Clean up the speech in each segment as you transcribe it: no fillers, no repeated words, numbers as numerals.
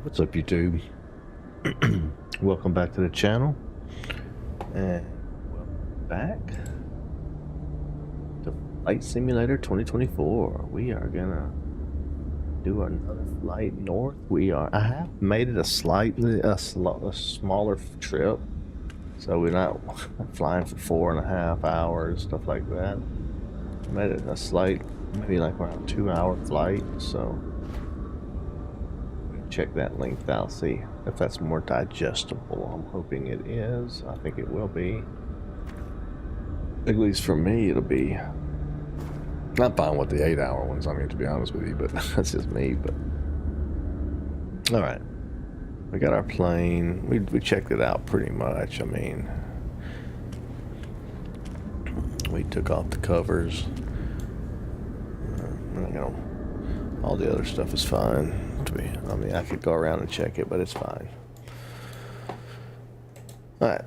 What's up, YouTube? Welcome back to the channel, and welcome back to Flight Simulator 2024. We are gonna do another flight north. I have made it a smaller trip, so we're not flying for 4.5 hours, stuff like that. Made it a maybe like around 2-hour flight, so check that length out, see if that's more digestible. I'm hoping it is. I think it will be. At least for me, it'll be. I'm fine with the 8-hour ones, I mean, to be honest with you, but that's just me. But all right, we got our plane. We checked it out pretty much. I mean, we took off the covers. You know, all the other stuff is fine. I mean, I could go around and check it, but it's fine. All right.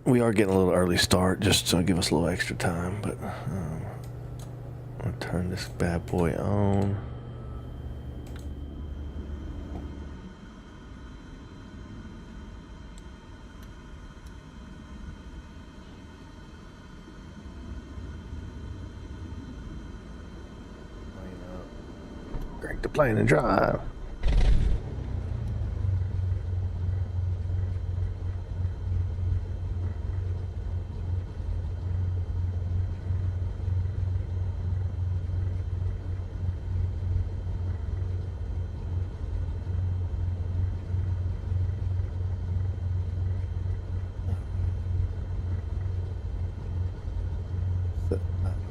We are getting a little early start, just to give us a little extra time, but I'll turn this bad boy on. Crank the plane and drive.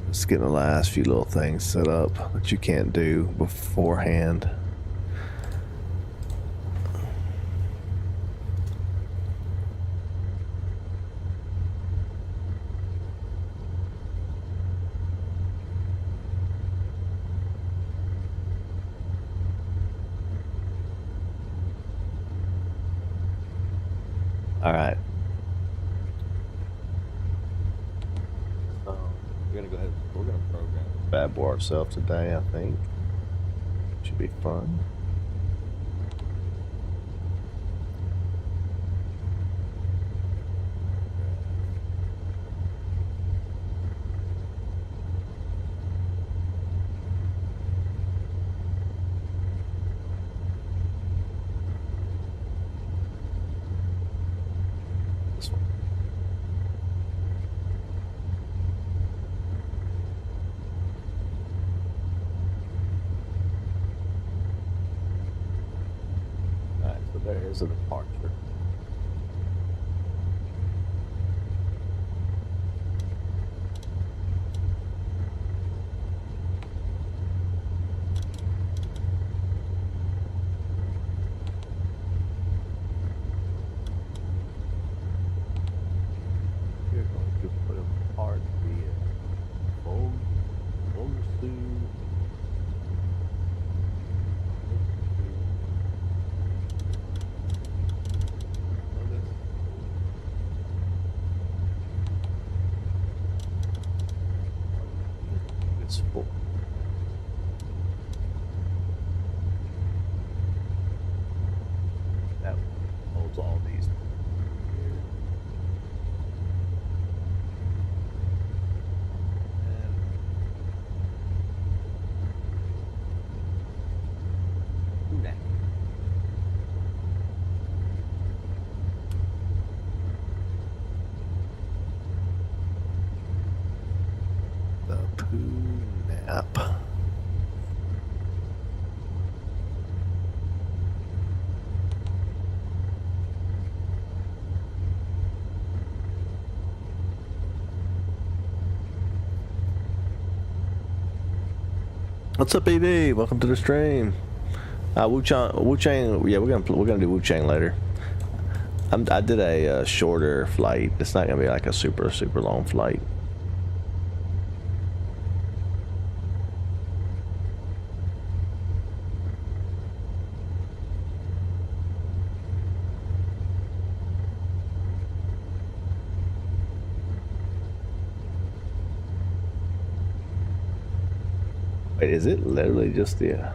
Just getting the last few little things set up that you can't do beforehand. All right. We're gonna go ahead. We're gonna program this bad boy ourselves today. I think should be fun. This one. There is a departure. We're going to put a part via it's full. That holds all these. The poo nap. What's up, BB? Welcome to the stream. Wu Chang. Yeah, we're gonna do Wu Chang later. I did a shorter flight. It's not gonna be like a super long flight. Wait, is it literally just the...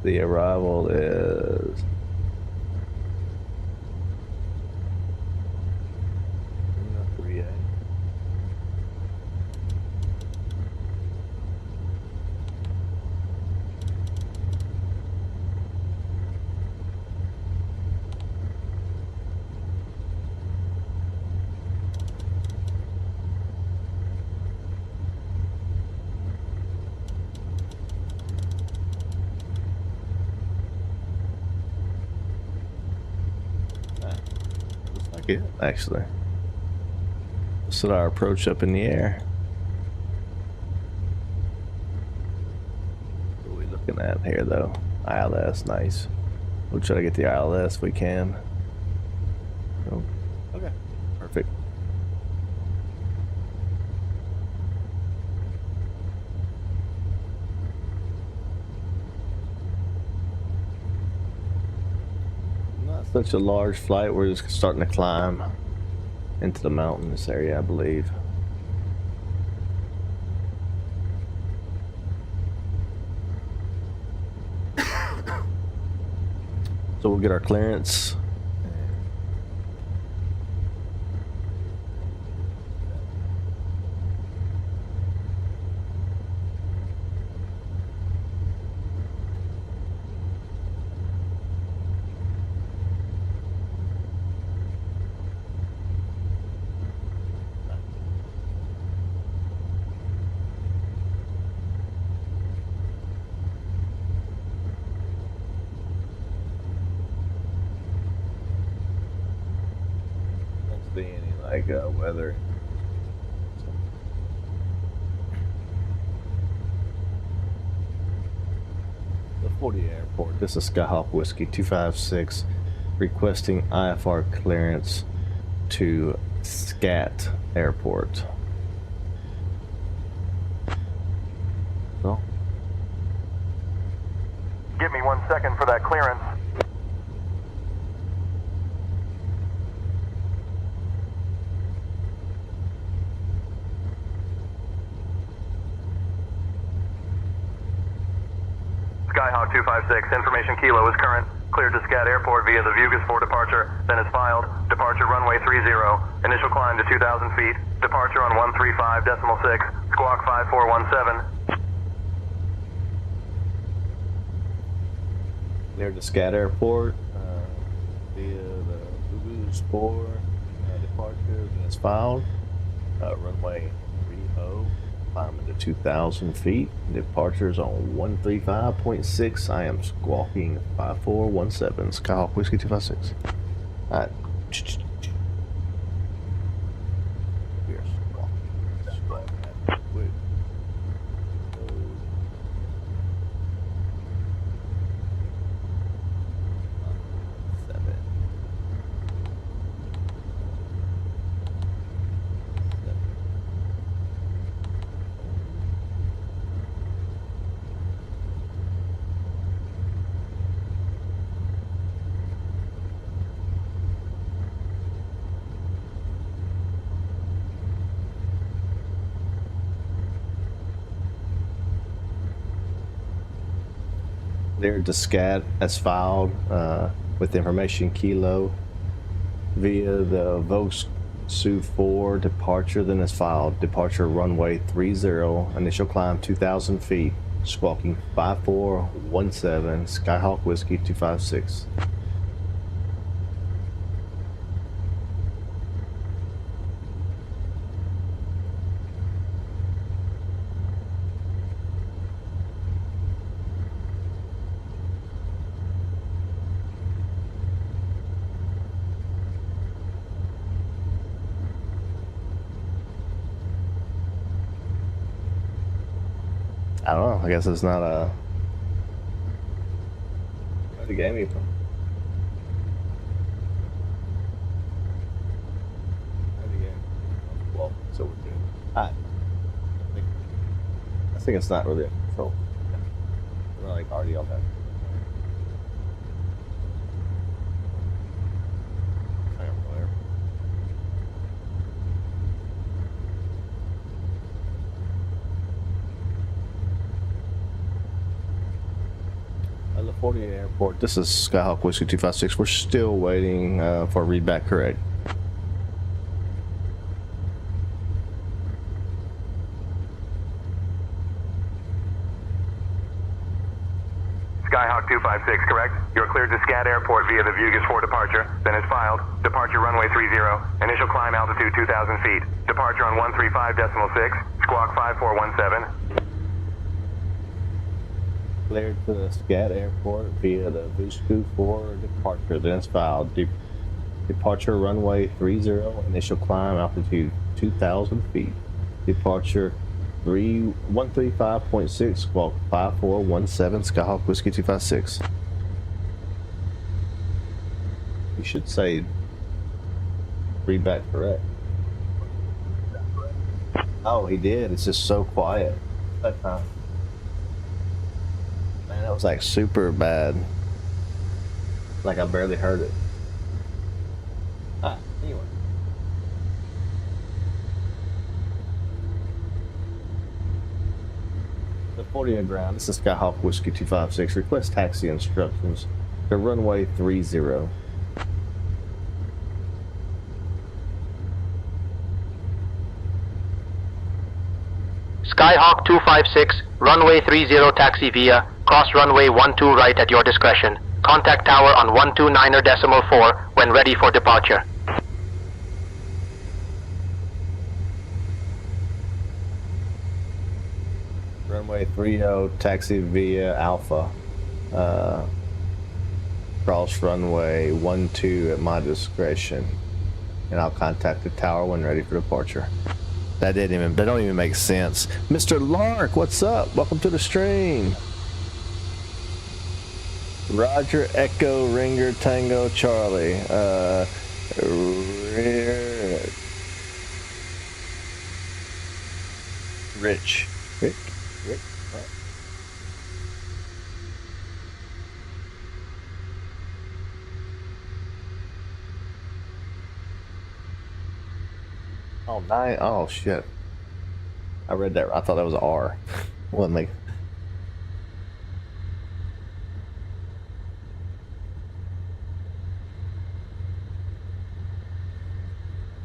The arrival is 3A. Looks like it, actually. Set our approach up in the air. What are we looking at here, though? ILS, nice. We'll try to get the ILS if we can. Oh, okay, perfect. Not such a large flight. We're just starting to climb into the mountainous area, I believe. So we'll get our clearance. See any like weather. The 40 airport. This is Skyhawk Whiskey 256 requesting IFR clearance to SCAT airport. So, give me 1 second for that clearance. Skyhawk 256, information Kilo is current. Cleared to SCAT Airport via the Vugas for departure, then is filed. Departure runway 30. Initial climb to 2,000 feet. Departure on 135.6. Squawk 5417. near the SCAT airport via the Vugas for departure, and it's filed. Runway 30. Climbing to 2,000 feet. Departures on 135.6. I am squawking 5417. Skyhawk Whiskey 256. Alright. We are squawking. Wait. 7. There to SCAT as filed with information Kilo via the Vosu 4 departure, then as filed. Departure runway 30, initial climb 2,000 feet, squawking 5417, Skyhawk Whiskey 256. I don't know. I guess it's not a. Where the game from? Where the game? Well, so we're good. I think it's not really a control. We're like already on that. 48 Airport. This is Skyhawk Whiskey 256. We're still waiting for a readback correct. Skyhawk 256, correct? You're cleared to SCAT Airport via the Vugas for departure. Then as filed, departure runway 30. Initial climb altitude 2,000 feet. Departure on 135.6. Squawk 5417. Cleared to the SCAT Airport via the Vugas for departure. Then as filed. Departure runway 30. Initial climb altitude 2,000 feet. Departure 135.6, squawk 5417, Skyhawk Whiskey 256. You should say readback correct. Oh, he did. It's just so quiet that time. Man, that was like super bad. Like I barely heard it. Anyway. The 40 ground. This is Skyhawk Whiskey 256. Request taxi instructions to runway 30. Skyhawk 256, runway 30 taxi via, cross runway 12 right at your discretion. Contact tower on 129.4 when ready for departure. Runway 30, taxi via Alpha. Cross runway 12 at my discretion. And I'll contact the tower when ready for departure. That don't even make sense. Mr. Lark, what's up? Welcome to the stream. Roger, Echo, Ringer, Tango, Charlie. Rick. Oh, nine. Oh, shit. I read that. I thought that was an R. Wasn't me.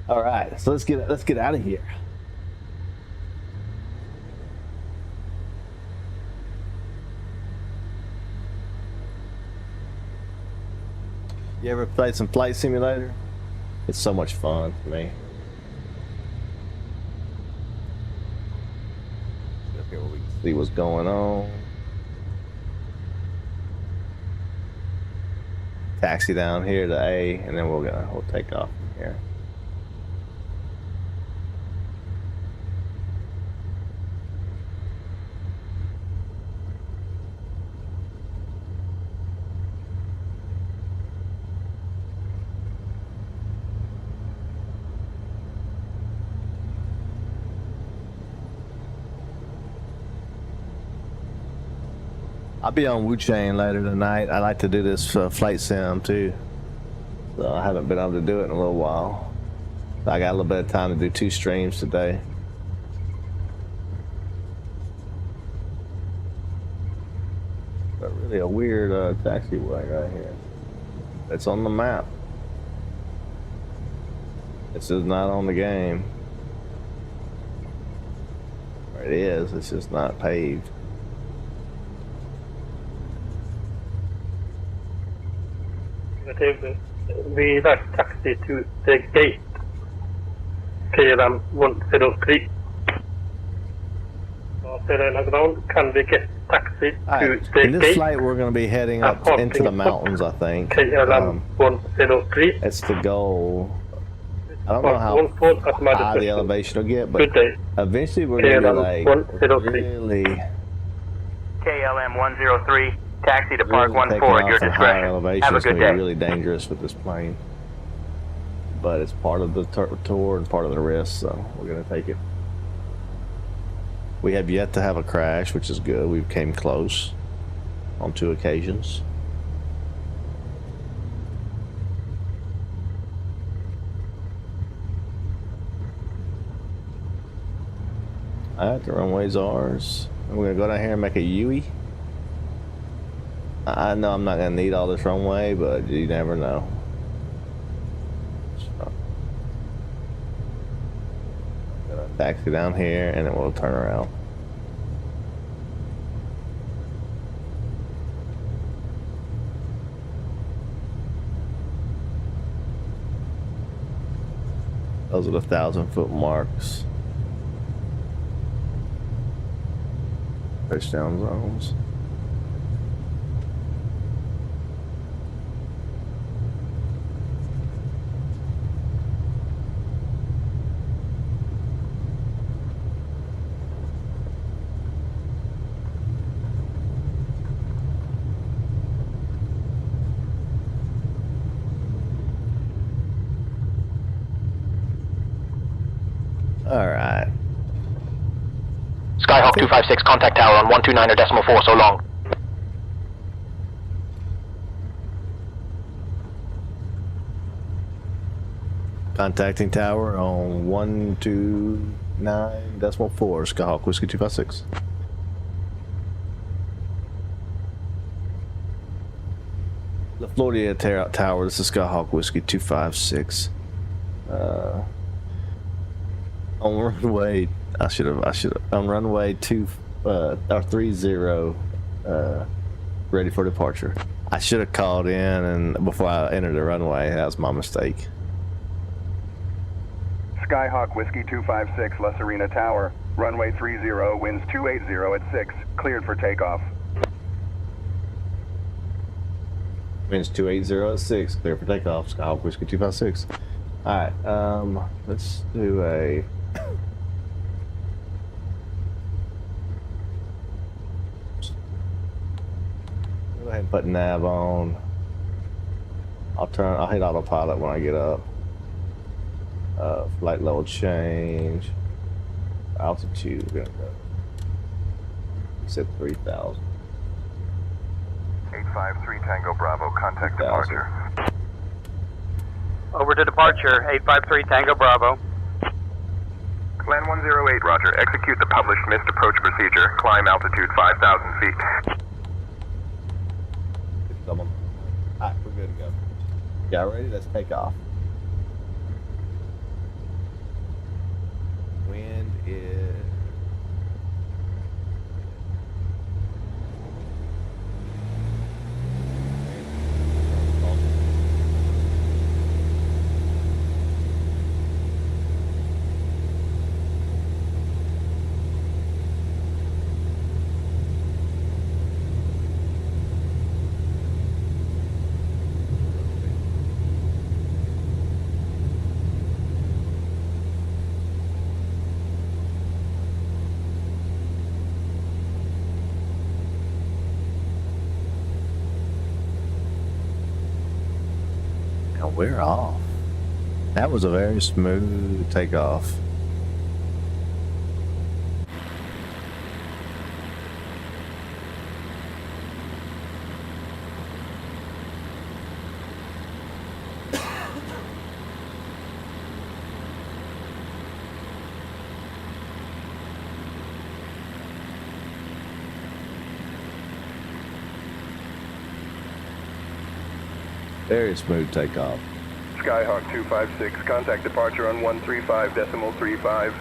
All right. So let's get out of here. You ever played some Flight Simulator? It's so much fun to me. Here we can see what's going on. Taxi down here to A, and then we'll take off from here. I'll be on Wu Chain later tonight. I like to do this flight sim too. So I haven't been able to do it in a little while. So I got a little bit of time to do 2 streams today. But really a weird taxiway right here. It's on the map. It's just not on the game. Or it is, it's just not paved. We like taxi to the gate. KLM 103. Serena ground, can we get taxi to the in this gate? flight we're going to be heading up into the mountains, I think. KLM 103. That's the goal. I don't know how high the elevation will get, but eventually we're going to be like really KLM 103, taxi to Park really 14 at your higher discretion. elevation. Have a It's going good to be day. really dangerous with this plane. But it's part of the tour and part of the risk, so we're going to take it. We have yet to have a crash, which is good. We came close on 2 occasions. Alright, the runway's ours. And we're going to go down here and make a U-ey. I know I'm not gonna need all this runway, but you never know. So, I'm gonna taxi down here and then we'll turn around. Those are the 1,000-foot marks. Touchdown zones. All right. Skyhawk 256, contact tower on 129.4, so long. Contacting tower on 129.4, Skyhawk Whiskey 256. The Florida Tower, this is Skyhawk Whiskey 256. On runway, I should have, on runway 30, ready for departure. I should have called in and before I entered the runway. That was my mistake. Skyhawk Whiskey 256, La Serena Tower. Runway 30, winds 280 at 6. Cleared for takeoff. Winds 280 at 6. Clear for takeoff. Skyhawk Whiskey 256. Alright, let's do a... Go ahead and put nav on. I'll hit autopilot when I get up. Flight level change. Altitude, we're gonna go. You said 3,000. 853 Tango Bravo, contact 3,000. departure. Over to departure, 853 Tango Bravo. Land 108, roger. Execute the published missed approach procedure. Climb altitude 5,000 feet. Alright, we're good to go. Y'all ready? Let's take off. Wind is... And we're off. That was a very smooth takeoff. Very smooth takeoff. Skyhawk 256, contact departure on 135.35.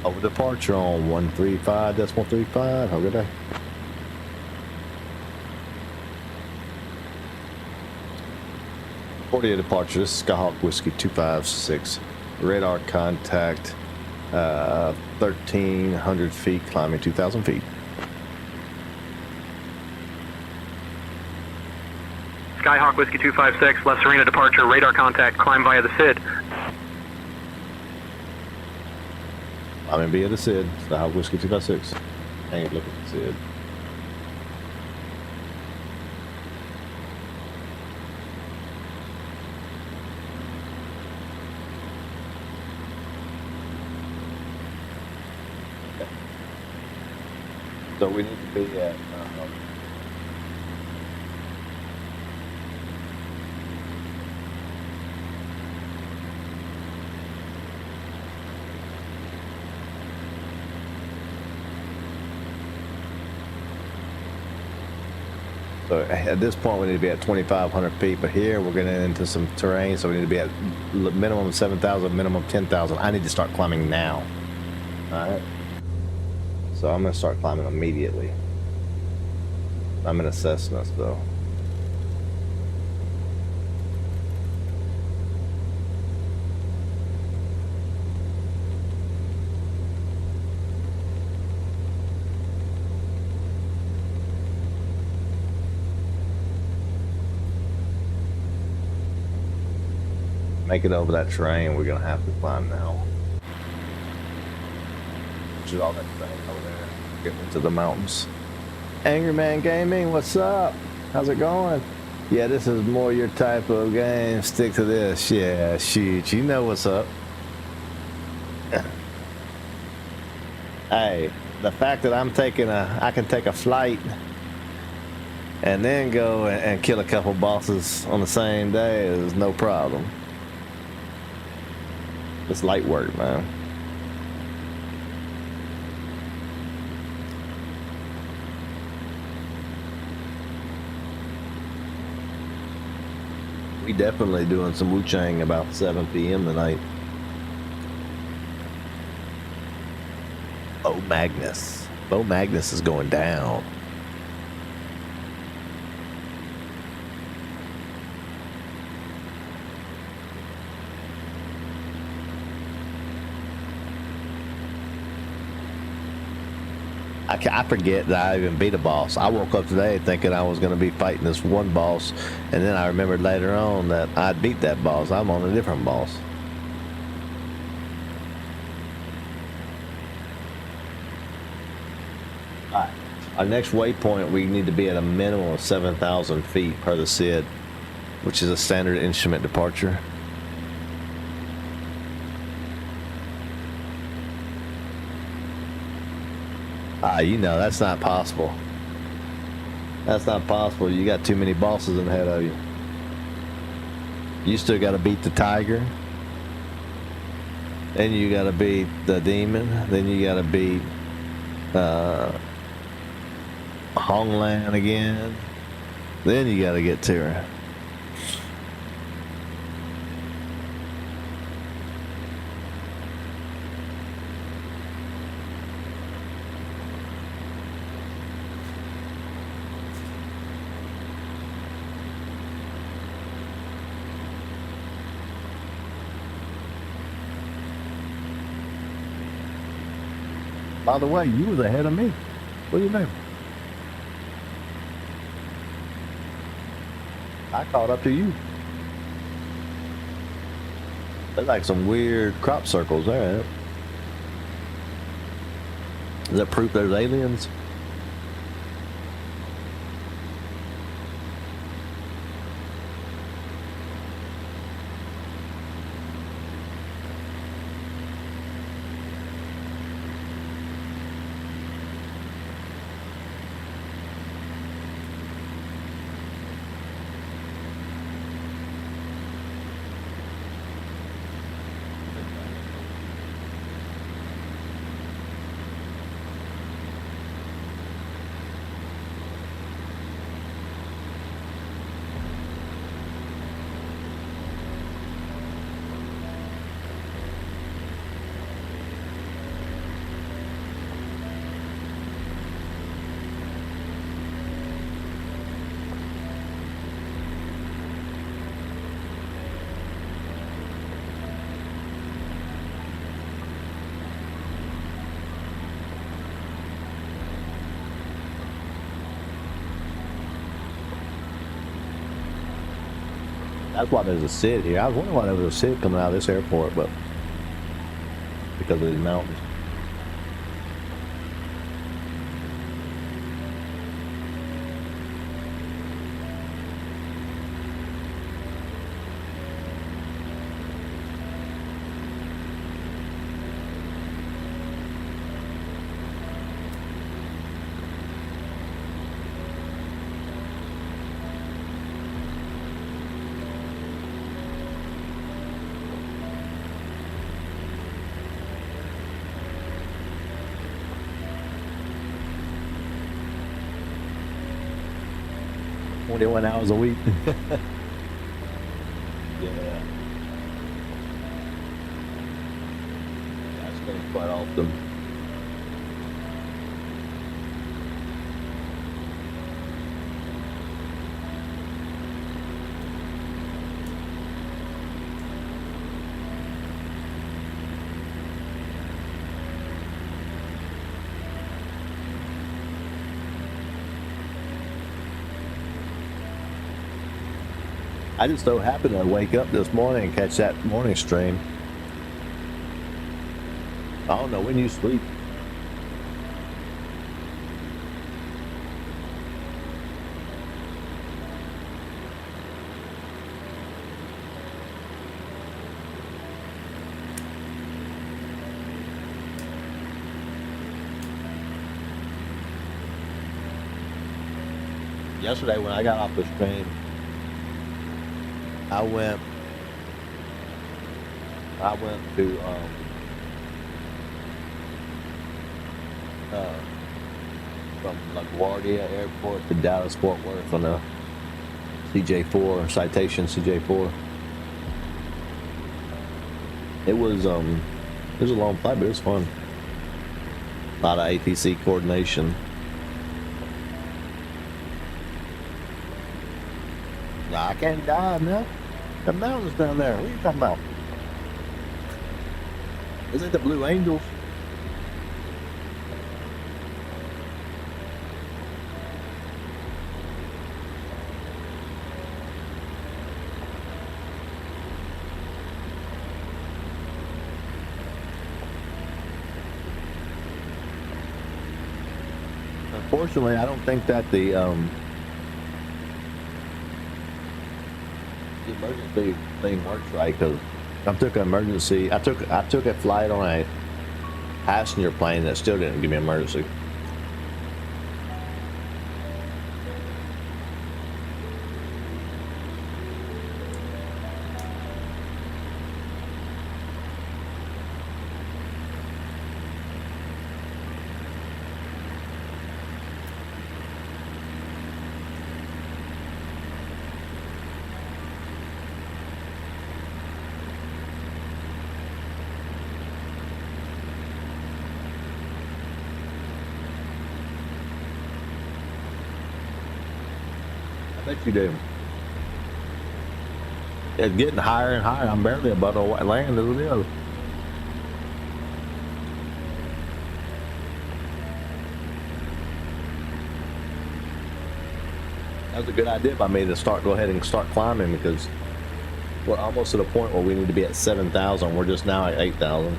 Over departure on 135.35. Have a good day. Florida departure. This is Skyhawk Whiskey 256. Radar contact 1,300 feet, climbing 2,000 feet. Skyhawk Whiskey 256, La Serena departure, radar contact, climb via the SID. I'm in via the SID, Skyhawk Whiskey 256. I ain't looking at the SID. Okay. So we need to be at But at this point, we need to be at 2,500 feet. But here, we're getting into some terrain, so we need to be at minimum 7,000, minimum 10,000. I need to start climbing now. All right. So I'm gonna start climbing immediately. I'm in a Cessna, though. Make it over that terrain, we're gonna have to climb now. Which is all that thing over there. Getting into the mountains. Angry Man Gaming, what's up? How's it going? Yeah, this is more your type of game. Stick to this. Yeah, shoot, you know what's up. Hey, the fact that I can take a flight and then go and kill a couple bosses on the same day is no problem. It's light work, man. We definitely doing some Wu-Chang about 7 p.m. tonight. Bo Magnus. Bo Magnus is going down. I forget that I even beat a boss. I woke up today thinking I was going to be fighting this one boss, and then I remembered later on that I beat that boss. I'm on a different boss. Alright. Our next waypoint, we need to be at a minimum of 7,000 feet per the SID, which is a standard instrument departure. You know, that's not possible. That's not possible. You got too many bosses ahead of you. You still got to beat the tiger. Then you got to beat the demon. Then you got to beat Honglan again. Then you got to get to her. By the way, you was ahead of me. What do you mean? I caught up to you. There's like some weird crop circles there. Is that proof there's aliens? That's why there's a SID here. I was wondering why there was a SID coming out of this airport, but because of these mountains. 21 hours a week. Yeah. That's been quite often. I just so happened to wake up this morning and catch that morning stream. I don't know when you sleep. Yesterday when I got off the stream, I went to from LaGuardia Airport to Dallas Fort Worth on a CJ4 citation CJ4. It was a long flight, but it was fun. A lot of ATC coordination. Nah, I can't dive now. The mountains down there. What are you talking about? Isn't it the Blue Angels? Unfortunately, I don't think that the emergency thing works right, because I took a flight on a passenger plane that still didn't give me an emergency. I bet you do. It's getting higher and higher. I'm barely above the land as it is. That was a good idea by me to go ahead and start climbing, because we're almost to the point where we need to be at 7,000. We're just now at 8,000.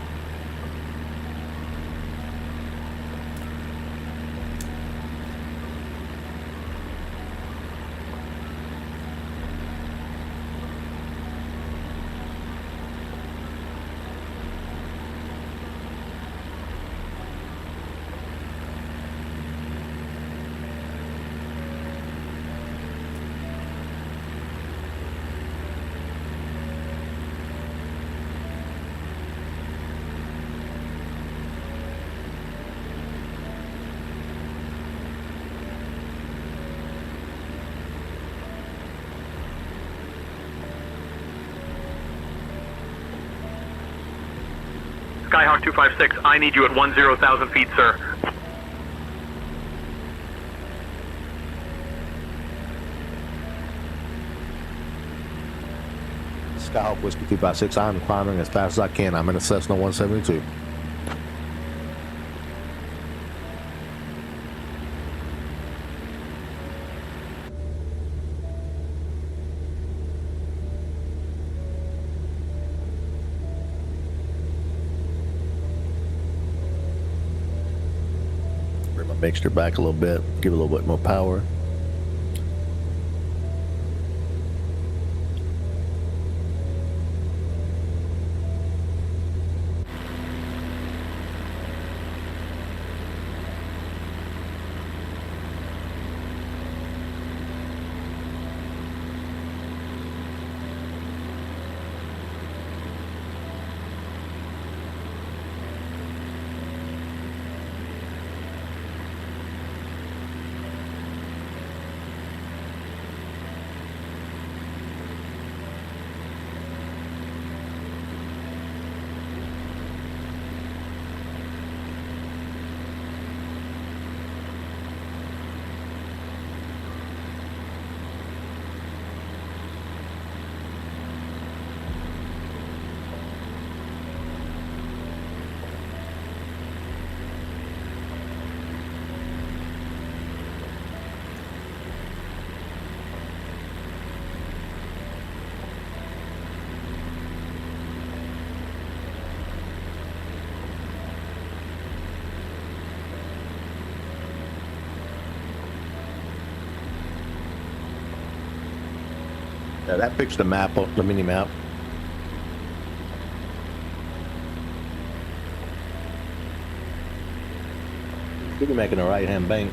Skyhawk 256, I need you at 10,000 feet, sir. Skyhawk Whiskey 256, I'm climbing as fast as I can. I'm in a Cessna 172. Bring my mixture back a little bit, give it a little bit more power. Yeah, that picks the map, the mini map. Should be making a right-hand bank.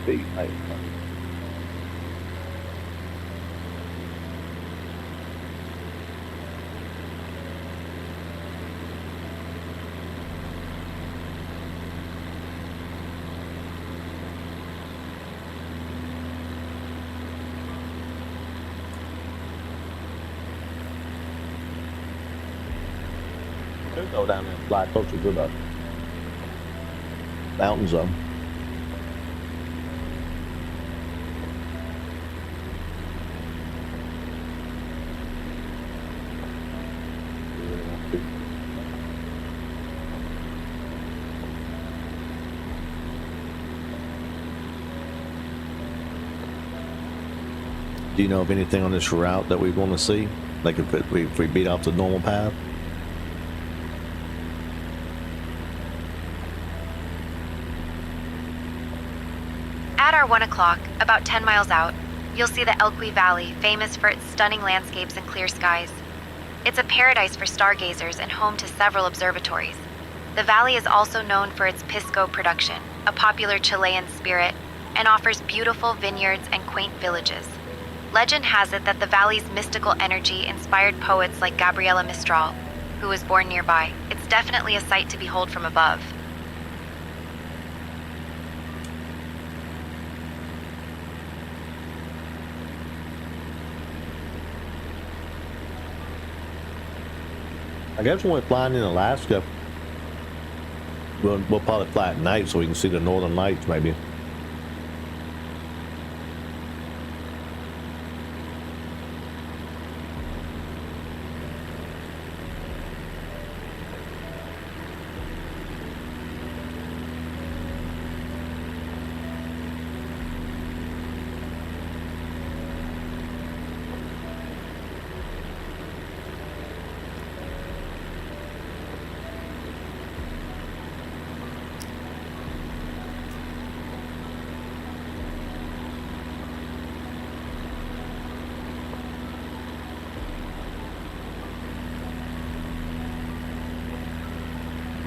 Feet, like, go down there and fly closer to the mountain zone. Do you know of anything on this route that we want to see? Like if we beat off the normal path? At our 1 o'clock, about 10 miles out, you'll see the Elqui Valley, famous for its stunning landscapes and clear skies. It's a paradise for stargazers and home to several observatories. The valley is also known for its pisco production, a popular Chilean spirit, and offers beautiful vineyards and quaint villages. Legend has it that the valley's mystical energy inspired poets like Gabriela Mistral, who was born nearby. It's definitely a sight to behold from above. I guess when we're flying in Alaska, we'll probably fly at night so we can see the northern lights, maybe.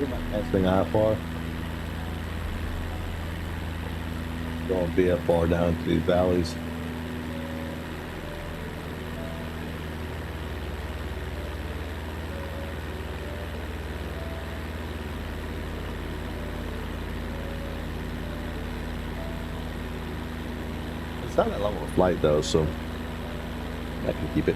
Casting IFR. Going VFR down to these valleys. It's not that long of a flight though, so I can keep it.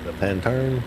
Left hand turn.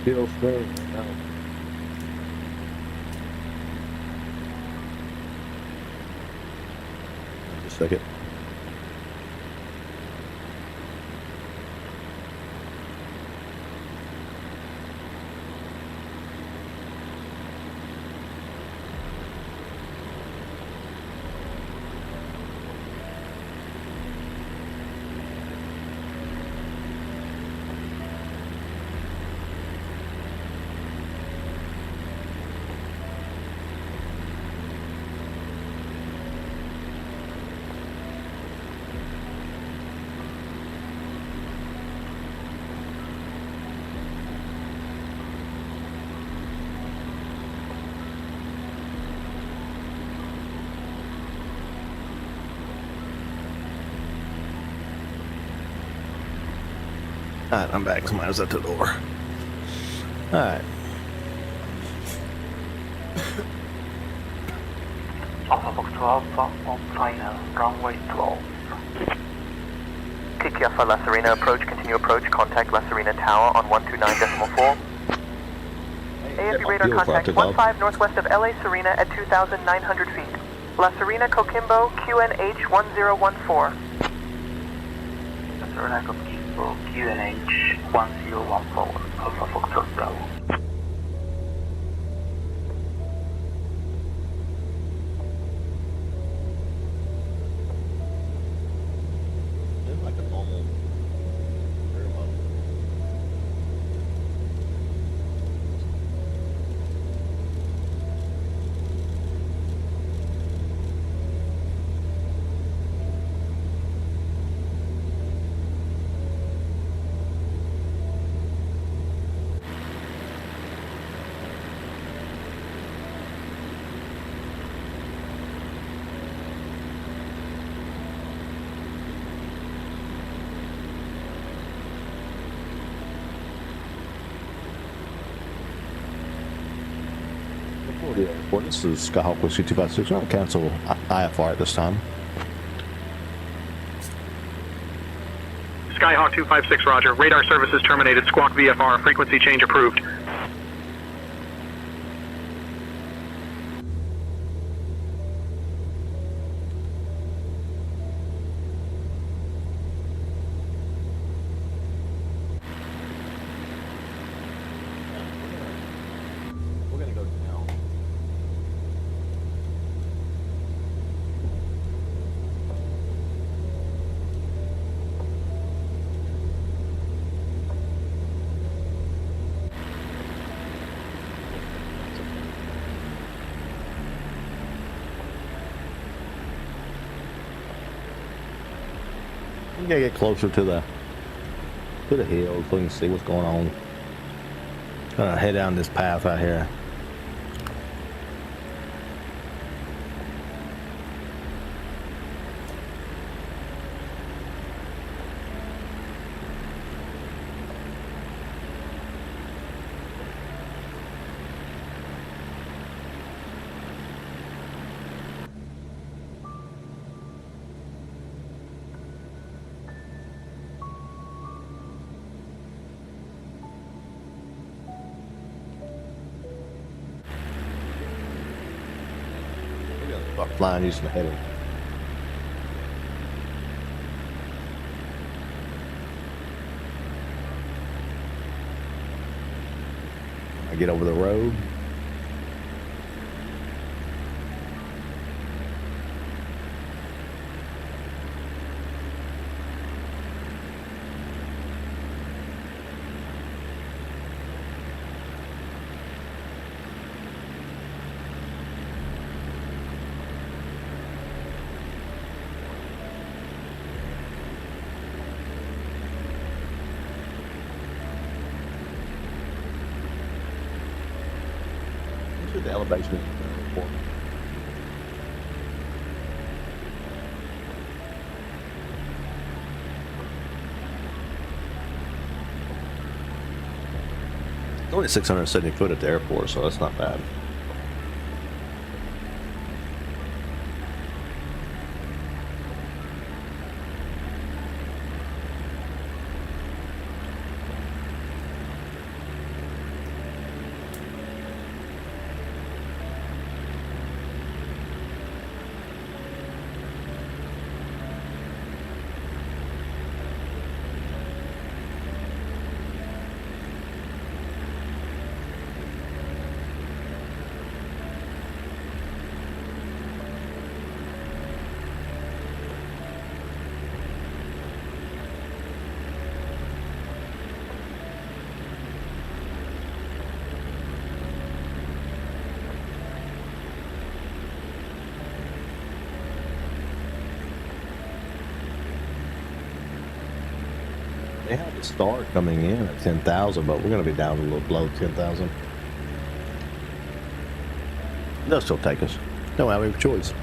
Feel strong now. Just a second. Alright, I'm back. Somebody's at the door. Alright. Alpha Fox 12 on final, runway 12. Kiki Alpha La Serena approach, continue approach, contact La Serena Tower on 129.4. AFB radar contact 15 northwest of LA Serena at 2,900 feet. La Serena Coquimbo QNH 1014. Serena Coquimbo QNH 1014, Alpha Fox 12 Bravo. Like a normal airload. the airport. This is Skyhawk Whiskey 256. We're going to cancel IFR at this time. Skyhawk 256, roger. Radar services terminated. Squawk VFR. Frequency change approved. We're going to go down. We gotta get closer to the hills so we can see what's going on. Gonna head down this path right here. Start flying using the heading. I get over the road. The elevation is very important. It's only 670 foot at the airport, so that's not bad. They have the star coming in at 10,000, but we're going to be down a little below 10,000. They'll still take us. No, I have a choice.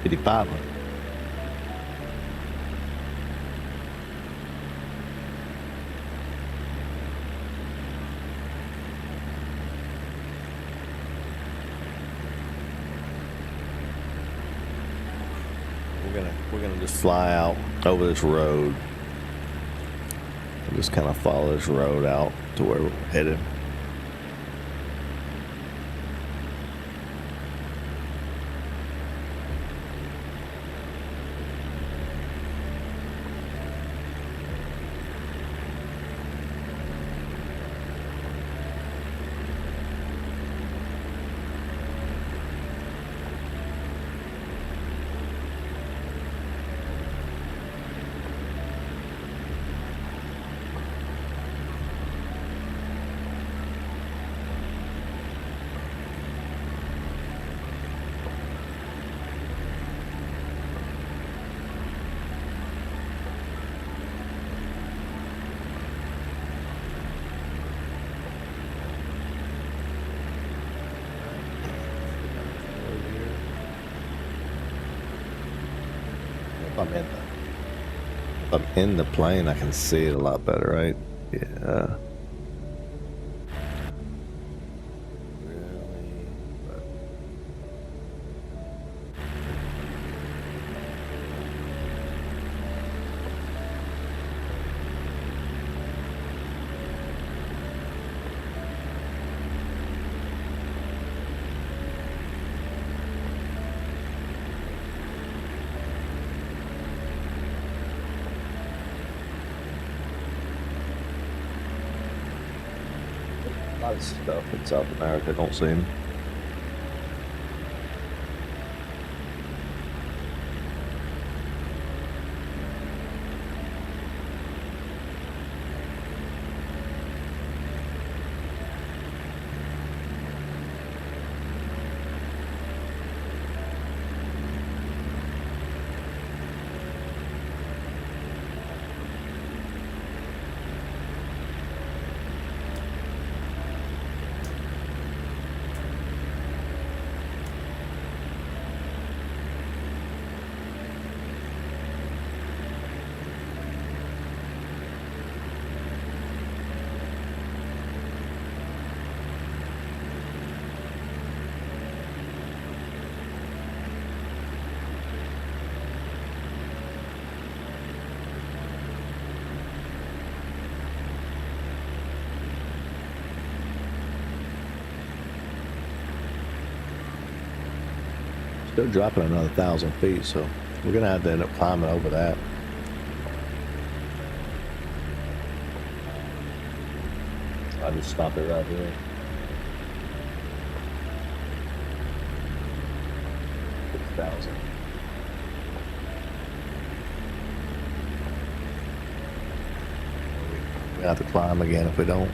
55. We're gonna just fly out over this road and just kind of follow this road out to where we're headed. If I'm in the plane, I can see it a lot better, right? Yeah. A lot of stuff in South America, don't seem. Still dropping another 1,000 feet, so we're gonna have to end up climbing over that. I'll just stop it right here. 6,000. We're gonna have to climb again if we don't.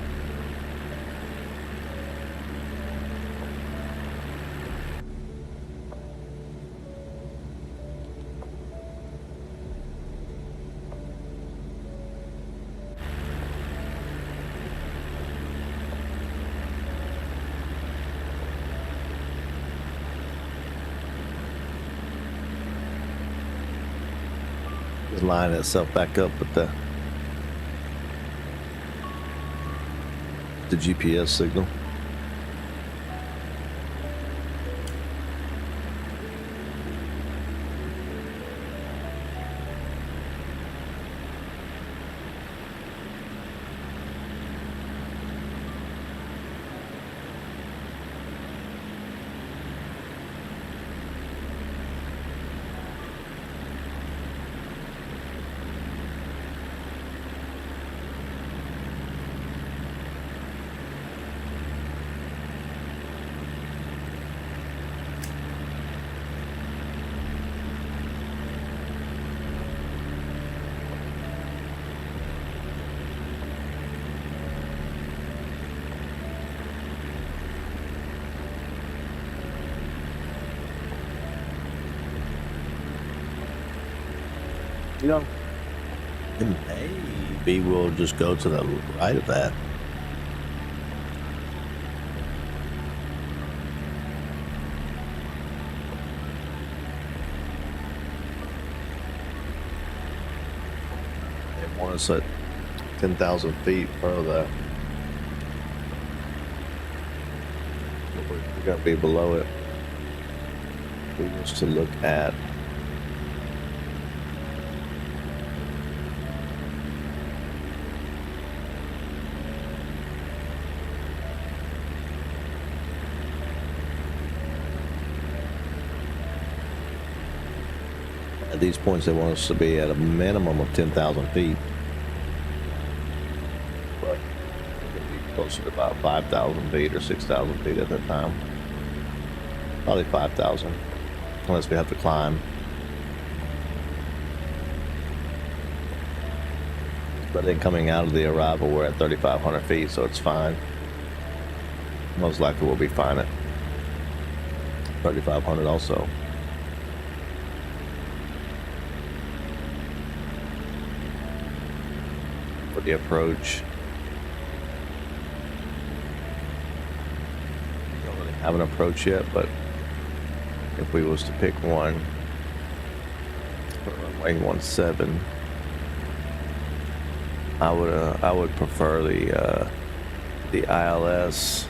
Line itself back up with the GPS signal. You know, maybe we'll just go to the right of that. want us at 10,000 feet for the. We're gonna be below it. We was to look at. At these points, they want us to be at a minimum of 10,000 feet. But we're going to be closer to about 5,000 feet or 6,000 feet at that time. Probably 5,000, unless we have to climb. But then coming out of the arrival, we're at 3,500 feet, so it's fine. Most likely we'll be fine at 3,500 also. For the approach, don't really have an approach yet, but if we was to pick one for runway 17, I would prefer the ILS.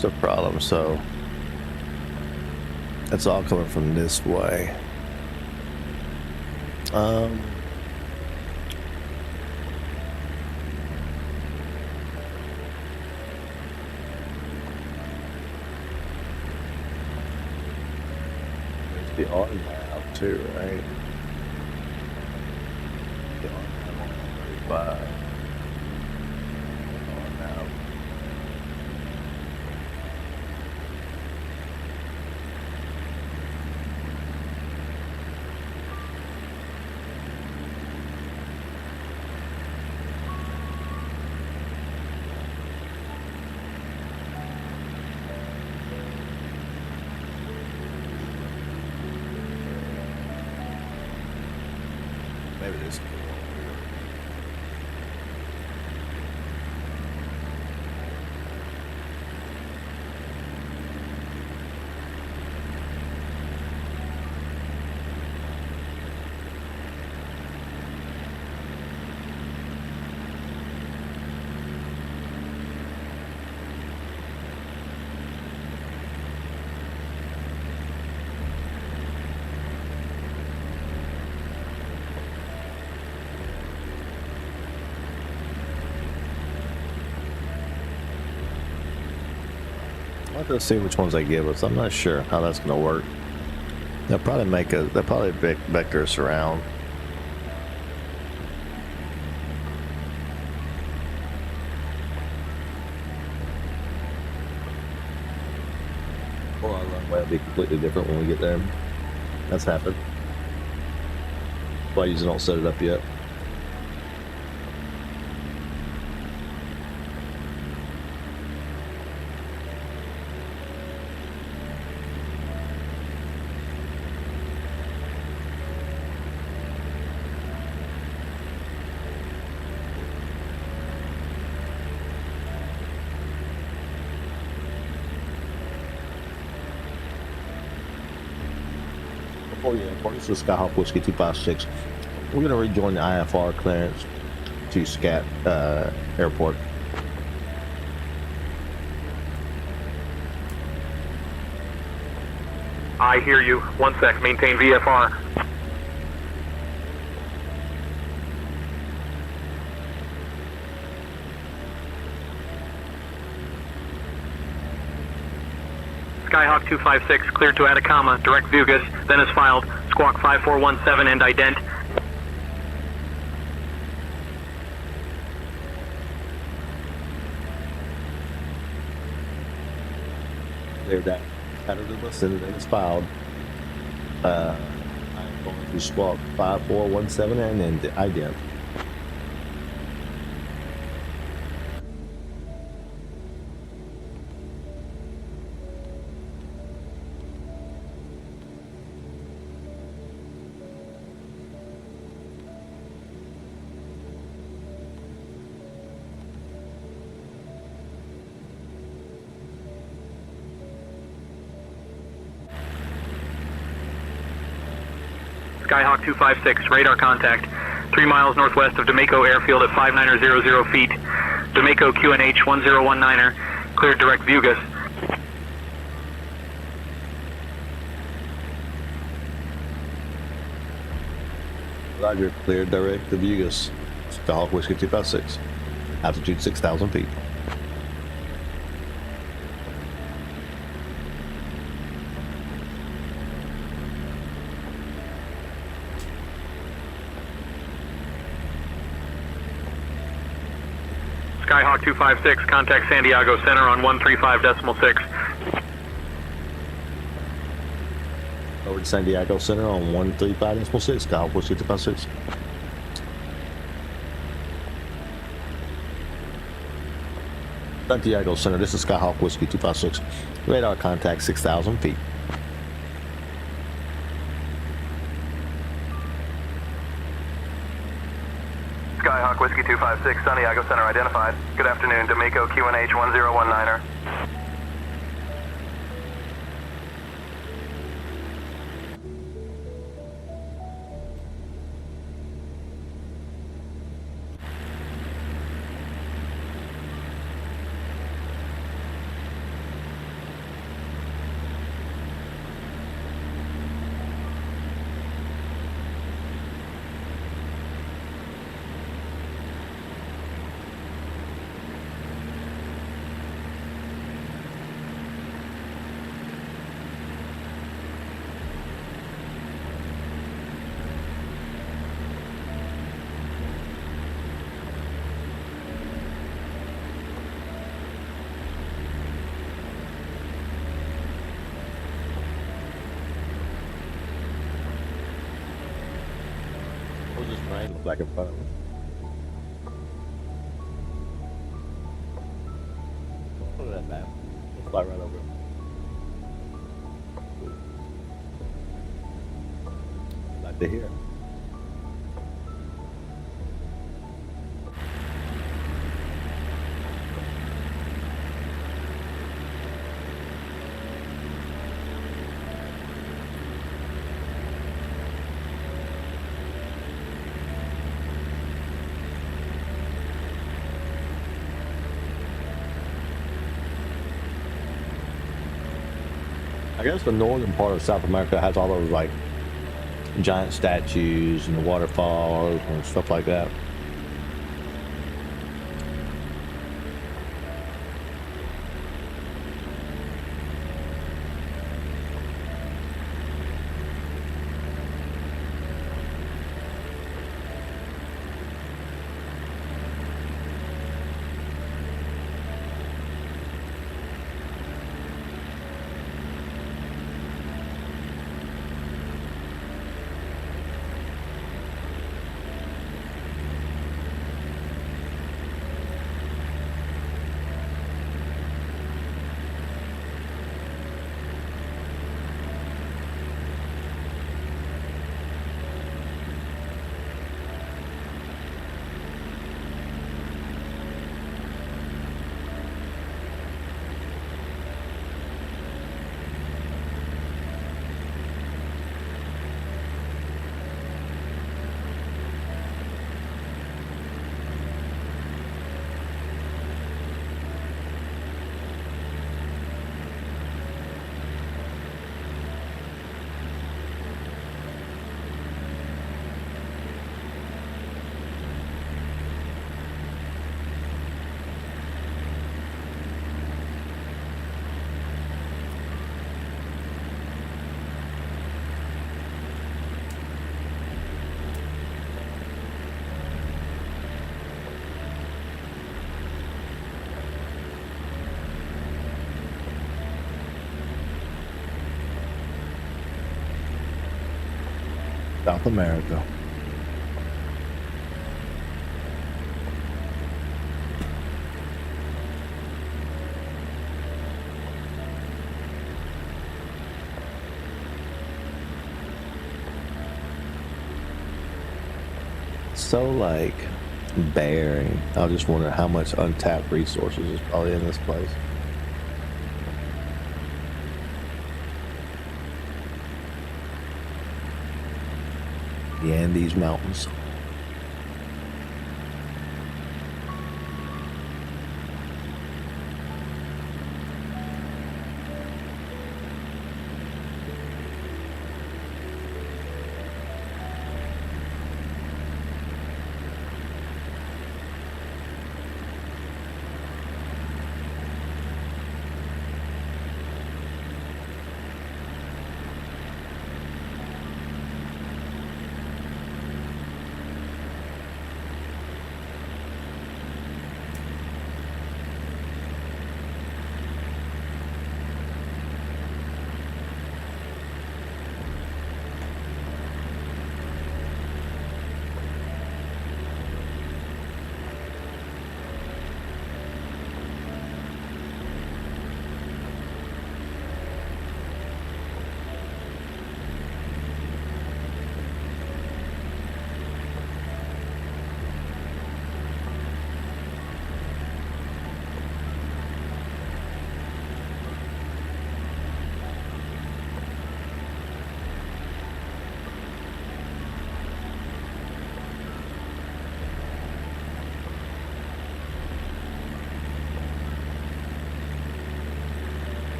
The problem, so it's all coming from this way. There's the auto nav too, right? The auto nav on 35. Maybe this is I'll have to see which ones they give us. I'm not sure how that's going to work. They'll probably vector us around. Well, our runway will be completely different when we get there. That's happened. That's why you just don't set it up yet. Oh yeah, this is Skyhawk Whiskey 256. We're gonna rejoin the IFR clearance to SCAT airport. I hear you. 1 sec. Maintain VFR. Skyhawk 256, cleared to Atacama, direct Vugas, then is filed, squawk 5417 and ident. cleared that. Competitive Senator is filed. I'm going to squawk 5417 and then ident. Skyhawk 256, radar contact. 3 miles northwest of Demeco Airfield at 5900 feet. Demeco QNH 1019er, cleared direct Vugas. Roger, cleared direct to Vugas. Skyhawk Whiskey 256. Altitude 6,000 feet. Skyhawk 256, contact San Diego Center on 135.6. Over to San Diego Center on 135.6. Skyhawk Whiskey 256. Santiago Center, this is Skyhawk Whiskey 256. Radar contact 6,000 feet. Skyhawk Whiskey 256, Santiago Center identified. Good afternoon, Demeco QNH 1019er. What does this rain look like in front of me? Look at that map. Let's fly right over it. Like to hear. I guess the northern part of South America has all those like giant statues and the waterfalls and stuff like that. South America. So like barren. I was just wondering how much untapped resources is probably in this place. The Andes Mountains.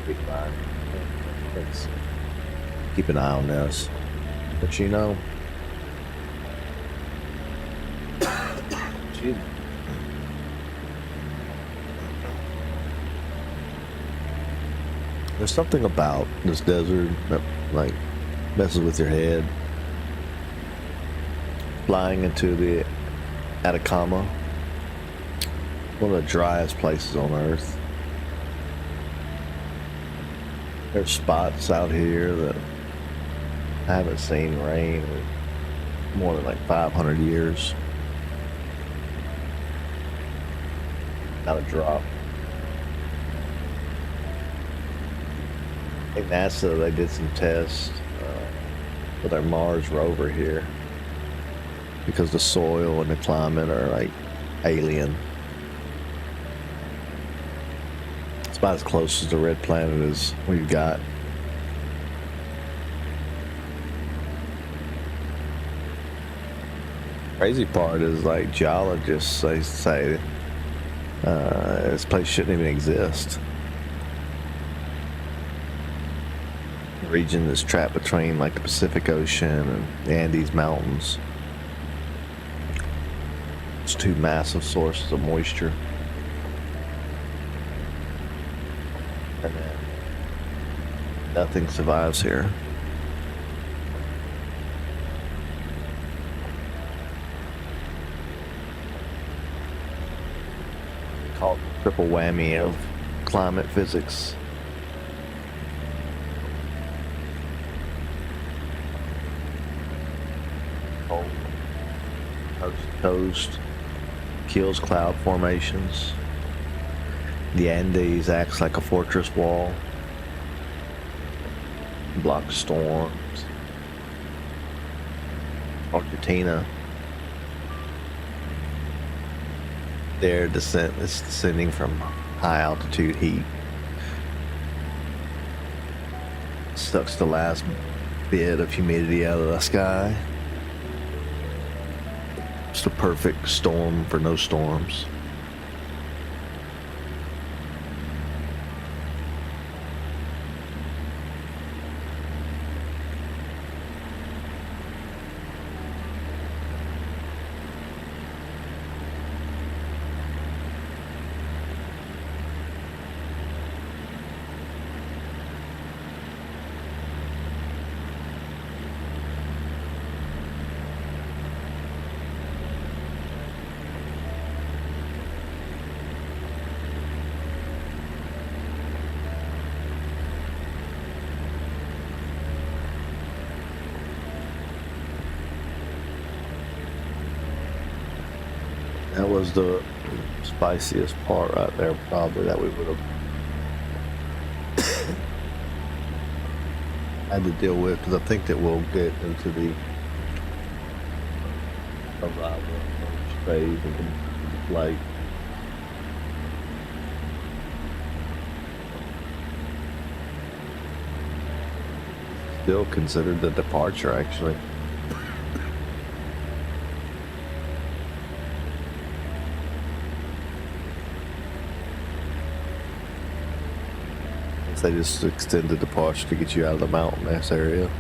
Be fine. Let's keep an eye on this. But you know, excuse me. There's something about this desert that like messes with your head. Flying into the Atacama, one of the driest places on earth. There's spots out here that I haven't seen rain in more than like 500 years. Not a drop. I think NASA, they did some tests with their Mars rover here because the soil and the climate are like alien. It's about as close as the red planet as we've got. Crazy part is like geologists say this place shouldn't even exist. The region is trapped between like the Pacific Ocean and the Andes Mountains. It's two massive sources of moisture. And then nothing survives here. Called the triple whammy of climate physics. Cold, coast to coast, kills cloud formations. The Andes acts like a fortress wall, blocks storms. Argentina, their descent is descending from high altitude heat. Sucks the last bit of humidity out of the sky. It's the perfect storm for no storms. was the spiciest part right there, probably, that we would have had to deal with, because I think that we'll get into the arrival phase of the flight. Still considered the departure, actually. They just extend the departure to get you out of the mountainous area.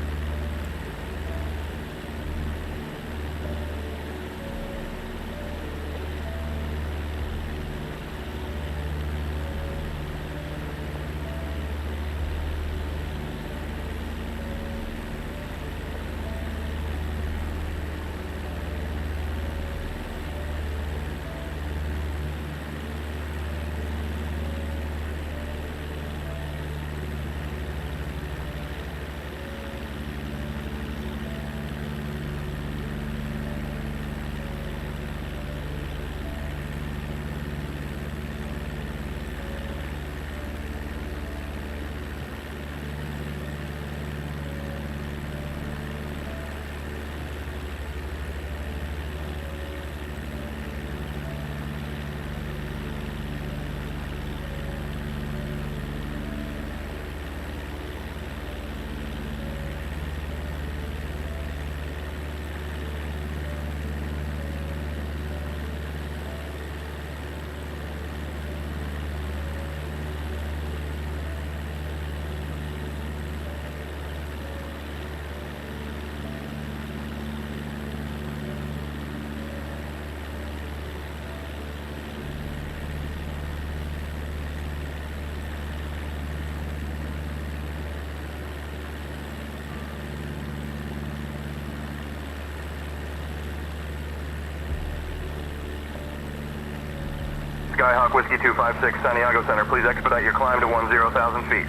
Skyhawk Whiskey 256, Santiago Center, please expedite your climb to 10,000 feet.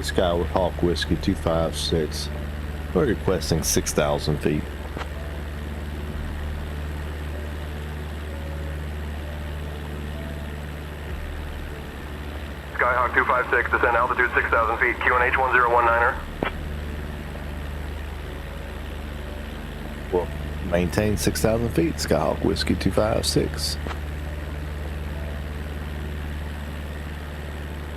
Skyhawk Whiskey 256. We're requesting 6,000 feet. Skyhawk 256, descend altitude 6,000 feet, QNH 1019er. Well, maintain 6,000 feet, Skyhawk Whiskey 256.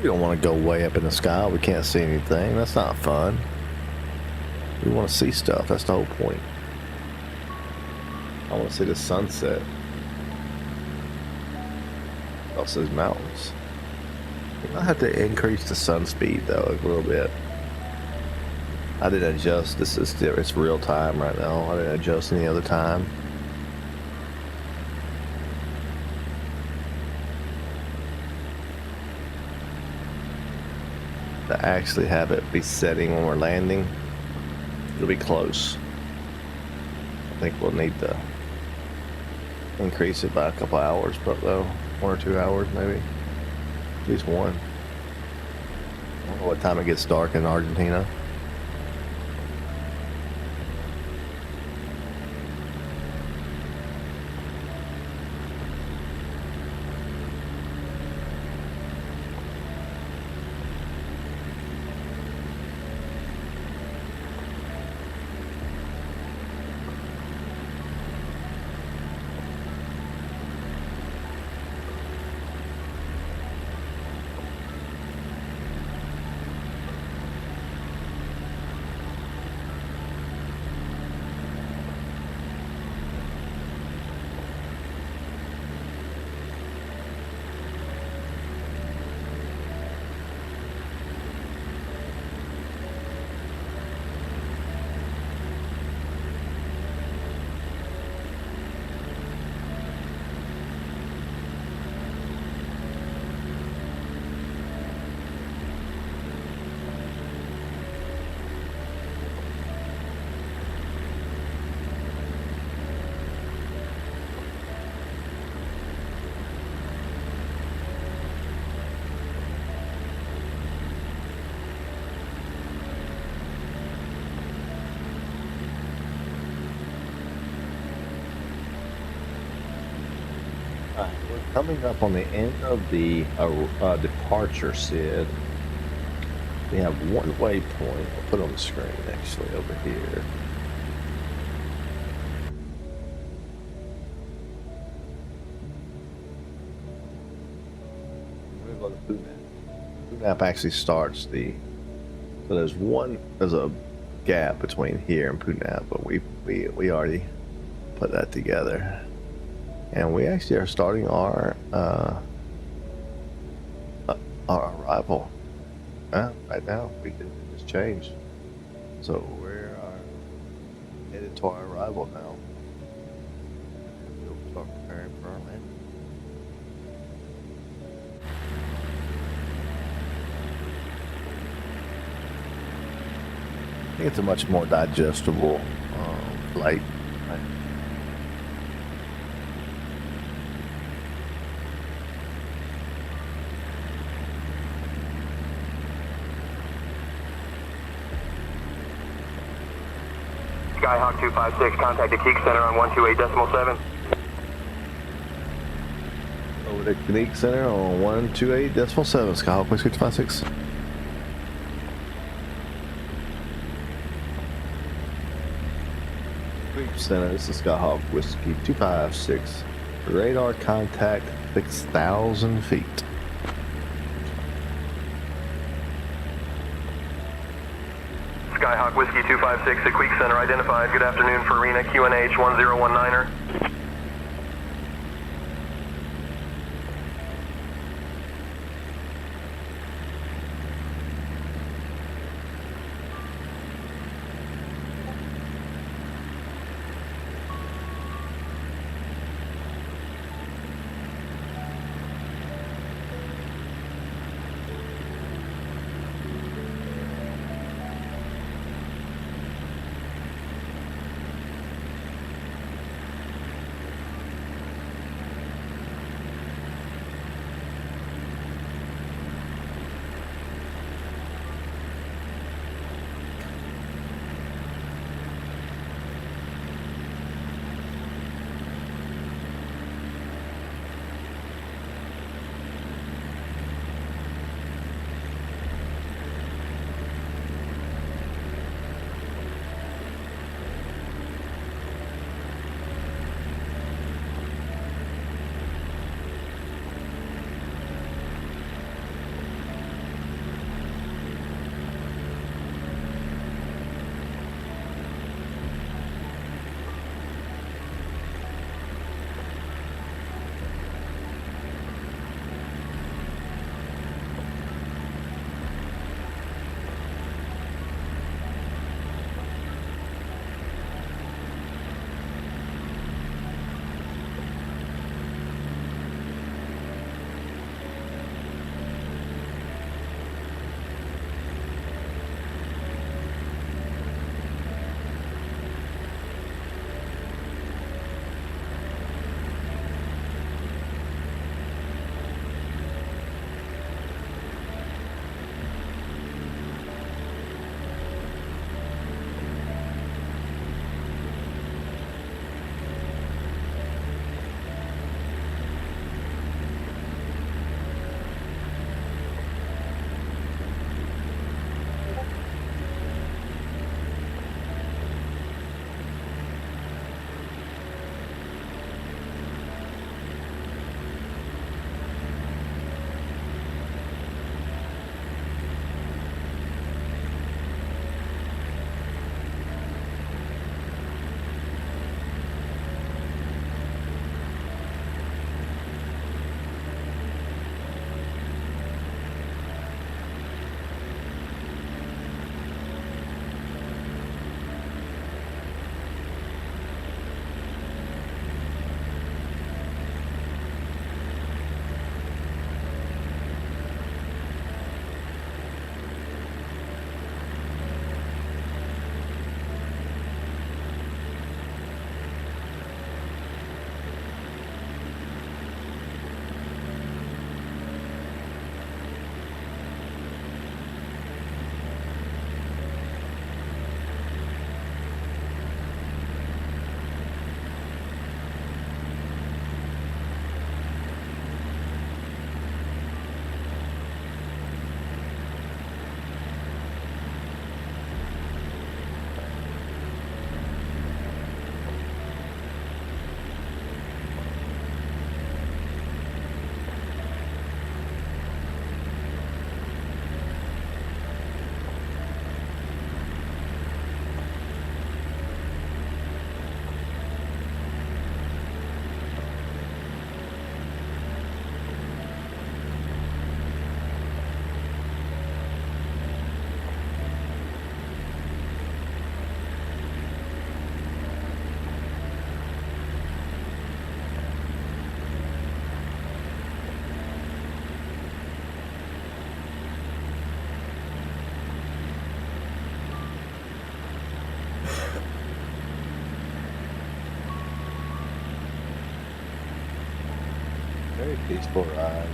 We don't want to go way up in the sky. We can't see anything. That's not fun. We want to see stuff. That's the whole point. I want to see the sunset. Also, those mountains. I have to increase the sun speed though a little bit. I didn't adjust. This is it's real time right now. I didn't adjust any other time. To actually have it be setting when we're landing, it'll be close. I think we'll need to increase it by a couple hours, but though 1 or 2 hours maybe. At least one. I don't know what time it gets dark in Argentina. Alright, we're coming up on the end of the departure, Sid. We have one waypoint. I'll put it on the screen actually over here. We're going to Punap. Punap actually starts the. So there's a gap between here and Punap, but we already put that together. And we actually are starting our arrival. Right now, we can just change. So we're headed to our arrival now. We'll start preparing for our landing. I think it's a much more digestible flight. Skyhawk 256, contact the Keek Center on 128.7. Over the Keek Center on 128.7, Skyhawk Whiskey 256. Keek Center, this is Skyhawk Whiskey 256. Radar contact 6,000 feet. Skyhawk Whiskey 256 at Keek Center identified. Good afternoon for Serena QNH 1019er. Very peaceful ride.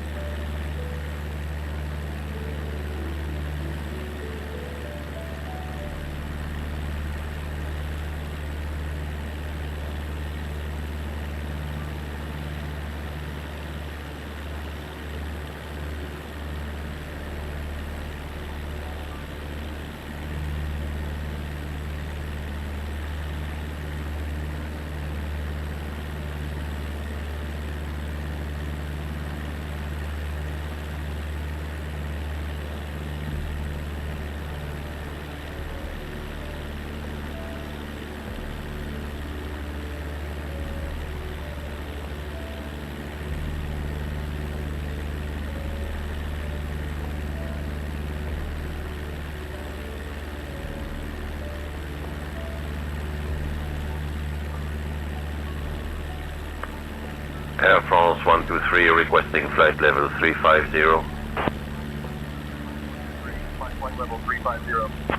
Air France 123 requesting flight level 350. Flight level 350.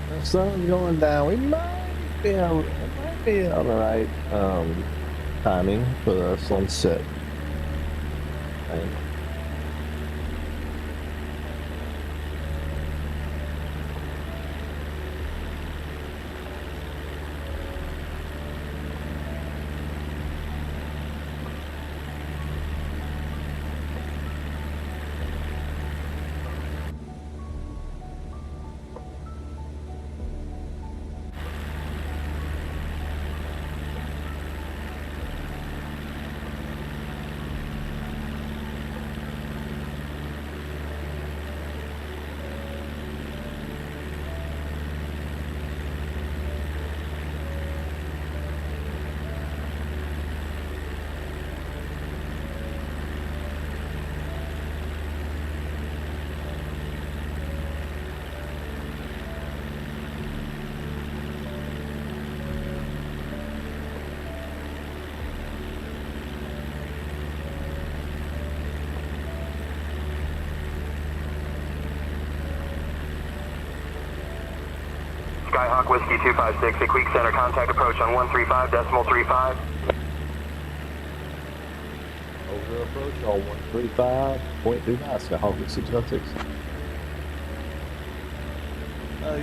The sun's going down. We might be on the right timing for the sunset. And Skyhawk Whiskey 256, a Creek Center contact approach on 135.35. Over approach on 135.39, Skyhawk Whiskey 256.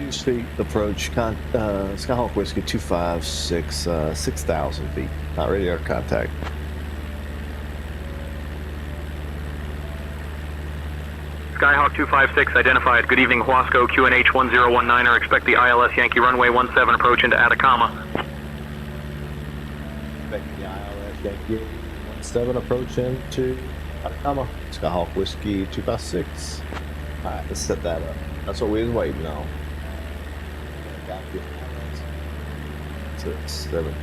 You speak approach, Skyhawk Whiskey 256, 6,000 feet. Not radar contact. Skyhawk 256 identified. Good evening, Huasco, QNH 1019er. Expect the ILS Yankee runway 17 approach into Atacama. Expect the ILS Yankee 17 approach into Atacama. Skyhawk Whiskey 256. Alright, let's set that up. That's what we was waiting on. To 17.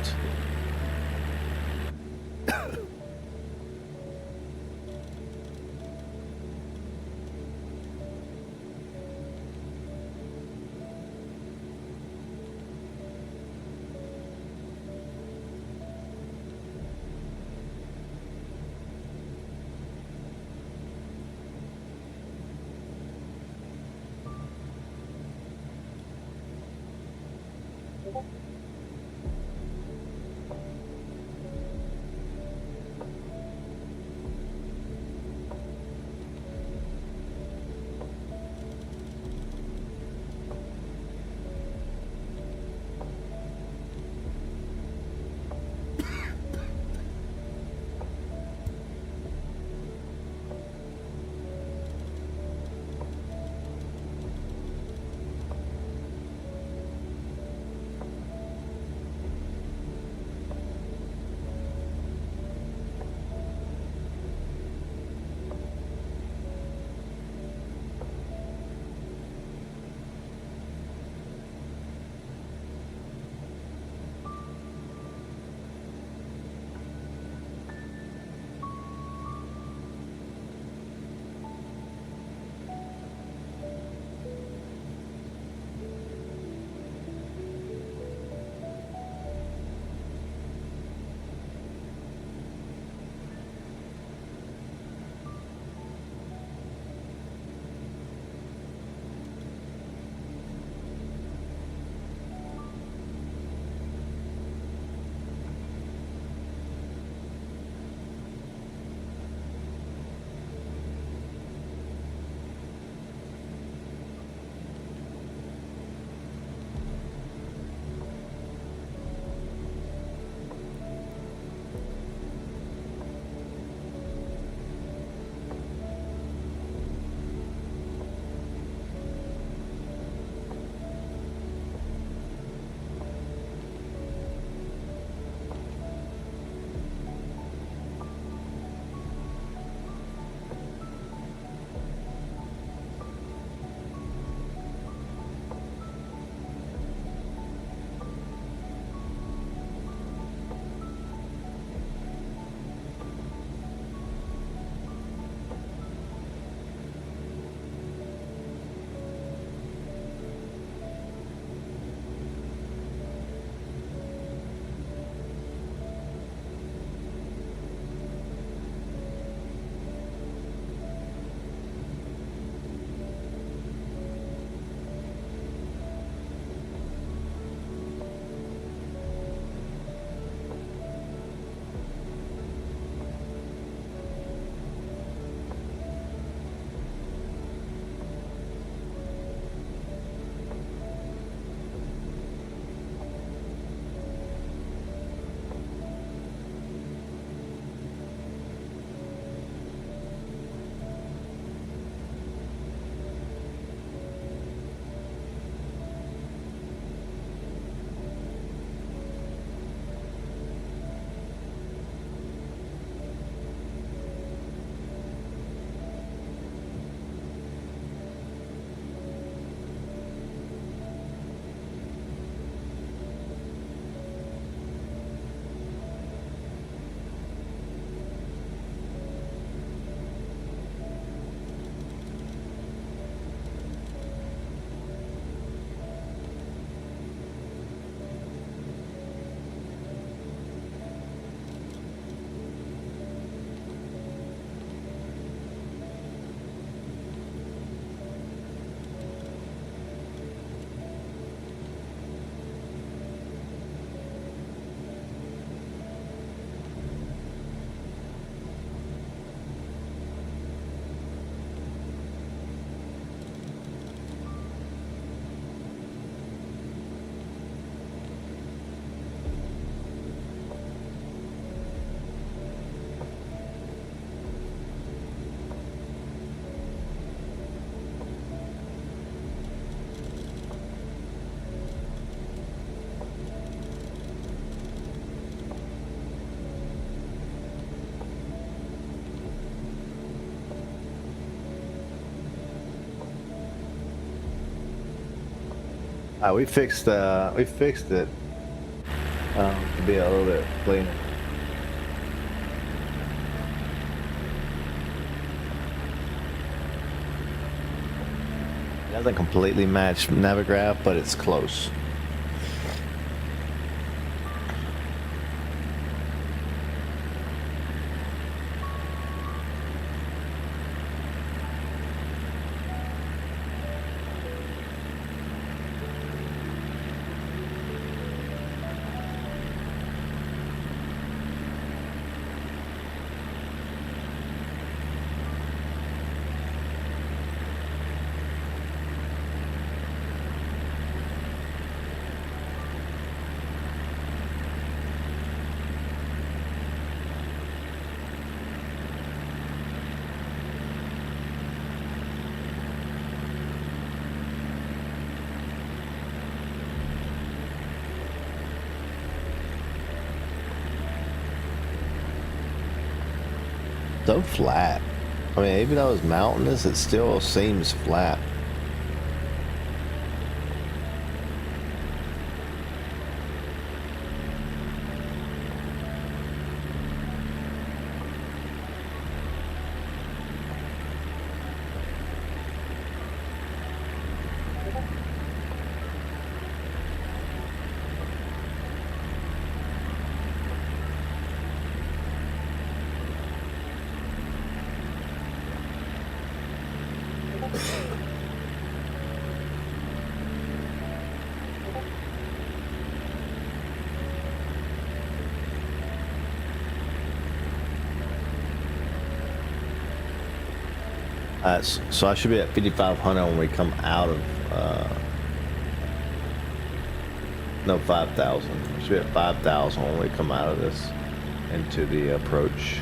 We fixed it to be a little bit cleaner. It doesn't completely match Navigraph, but it's close. So flat. I mean, even though it's mountainous, it still seems flat. So I should be at 5,500 when we come out of, no, 5,000. I should be at 5,000 when we come out of this into the approach.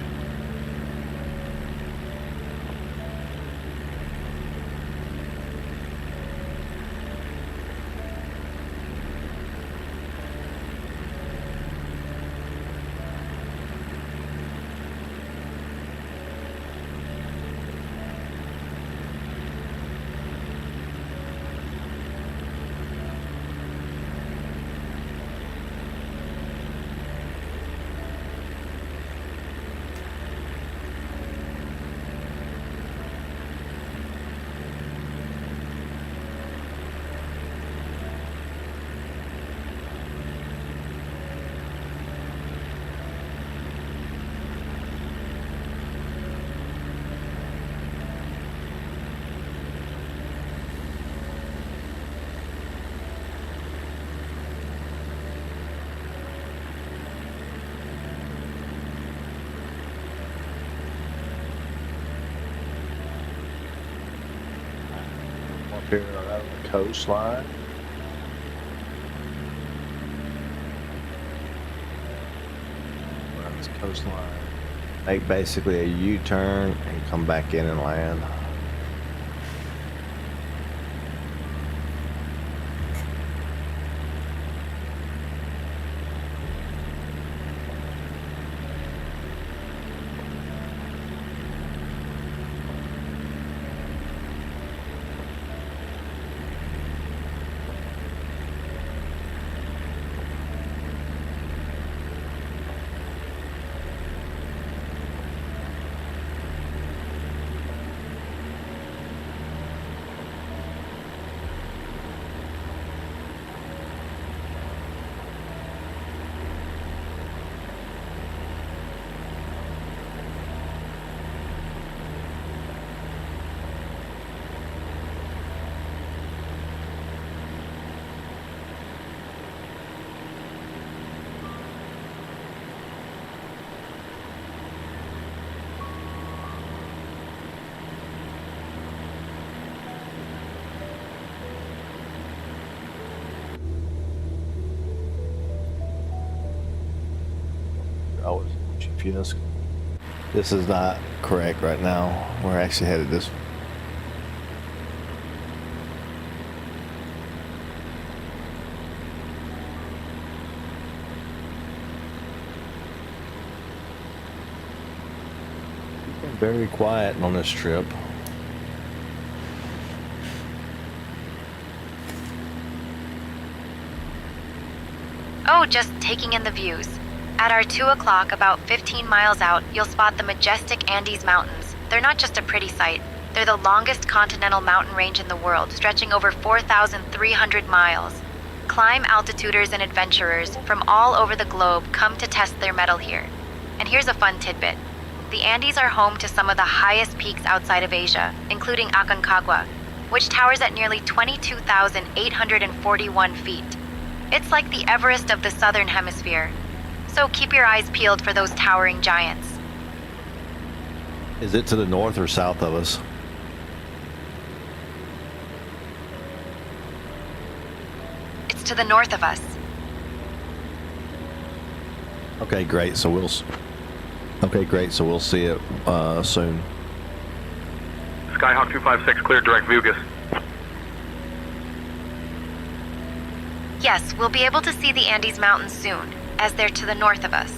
Here on the coastline. Around this coastline. Make basically a U-turn and come back in and land. Oh, GPS. This is not correct right now. We're actually headed this way. We've been very quiet on this trip. Oh, just taking in the views. At our 2 o'clock, about 15 miles out, you'll spot the majestic Andes Mountains. They're not just a pretty sight. They're the longest continental mountain range in the world, stretching over 4,300 miles. Climb altituders and adventurers from all over the globe come to test their mettle here. And here's a fun tidbit. The Andes are home to some of the highest peaks outside of Asia, including Aconcagua, which towers at nearly 22,841 feet. It's like the Everest of the Southern Hemisphere. So keep your eyes peeled for those towering giants. Is it to the north or south of us? It's to the north of us. Okay, great. So we'll see it soon. Skyhawk 256, cleared direct Vugas. Yes, we'll be able to see the Andes Mountains soon, as they're to the north of us.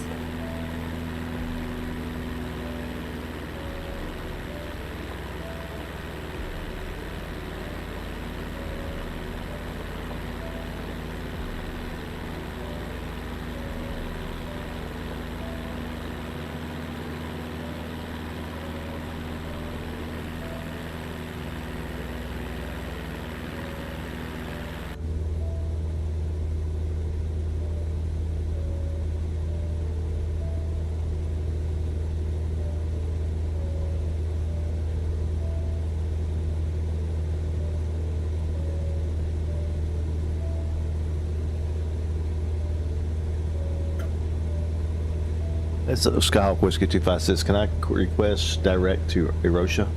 It's Skyhawk Whiskey 256. Can I request direct to Hiroshima?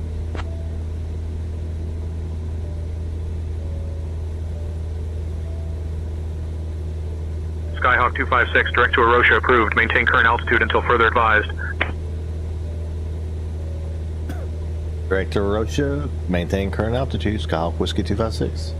Skyhawk 256, direct to Hiroshima approved. Maintain current altitude until further advised. Direct to Hiroshima. Maintain current altitude. Skyhawk Whiskey 256.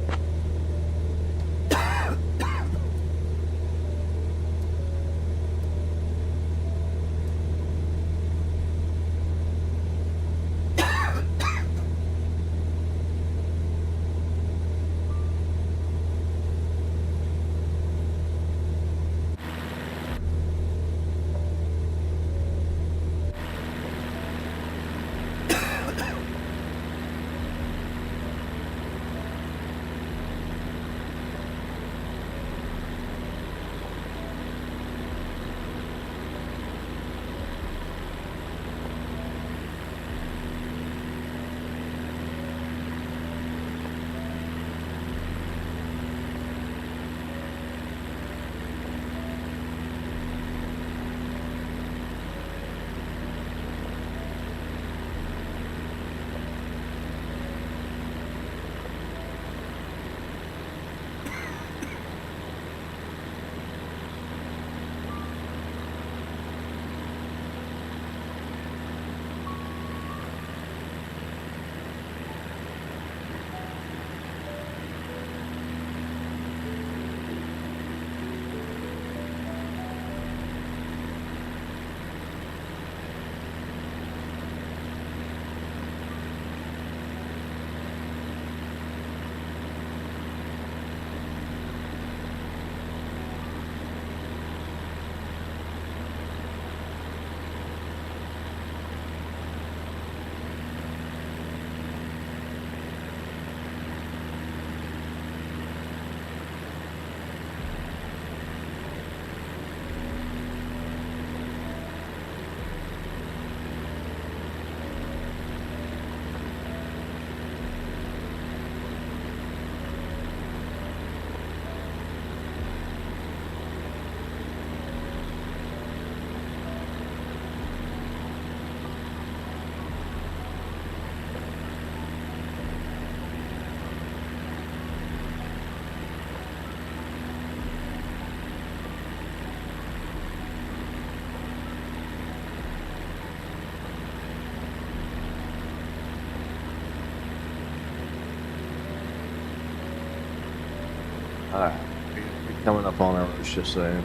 Alright, we're coming up on our Russia soon.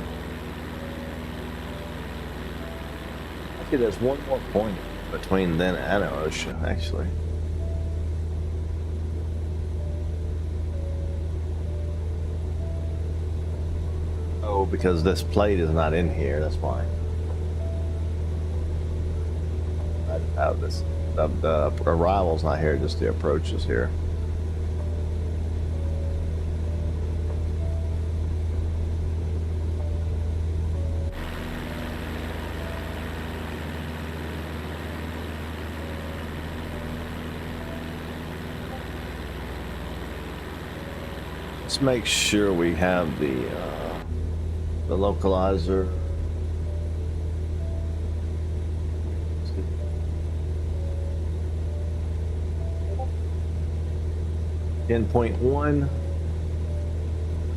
Actually, there's one more point between then and Russia, actually. Oh, because this plate is not in here. That's why. The arrival's not here, just the approach is here. Let's make sure we have the localizer. 10.1.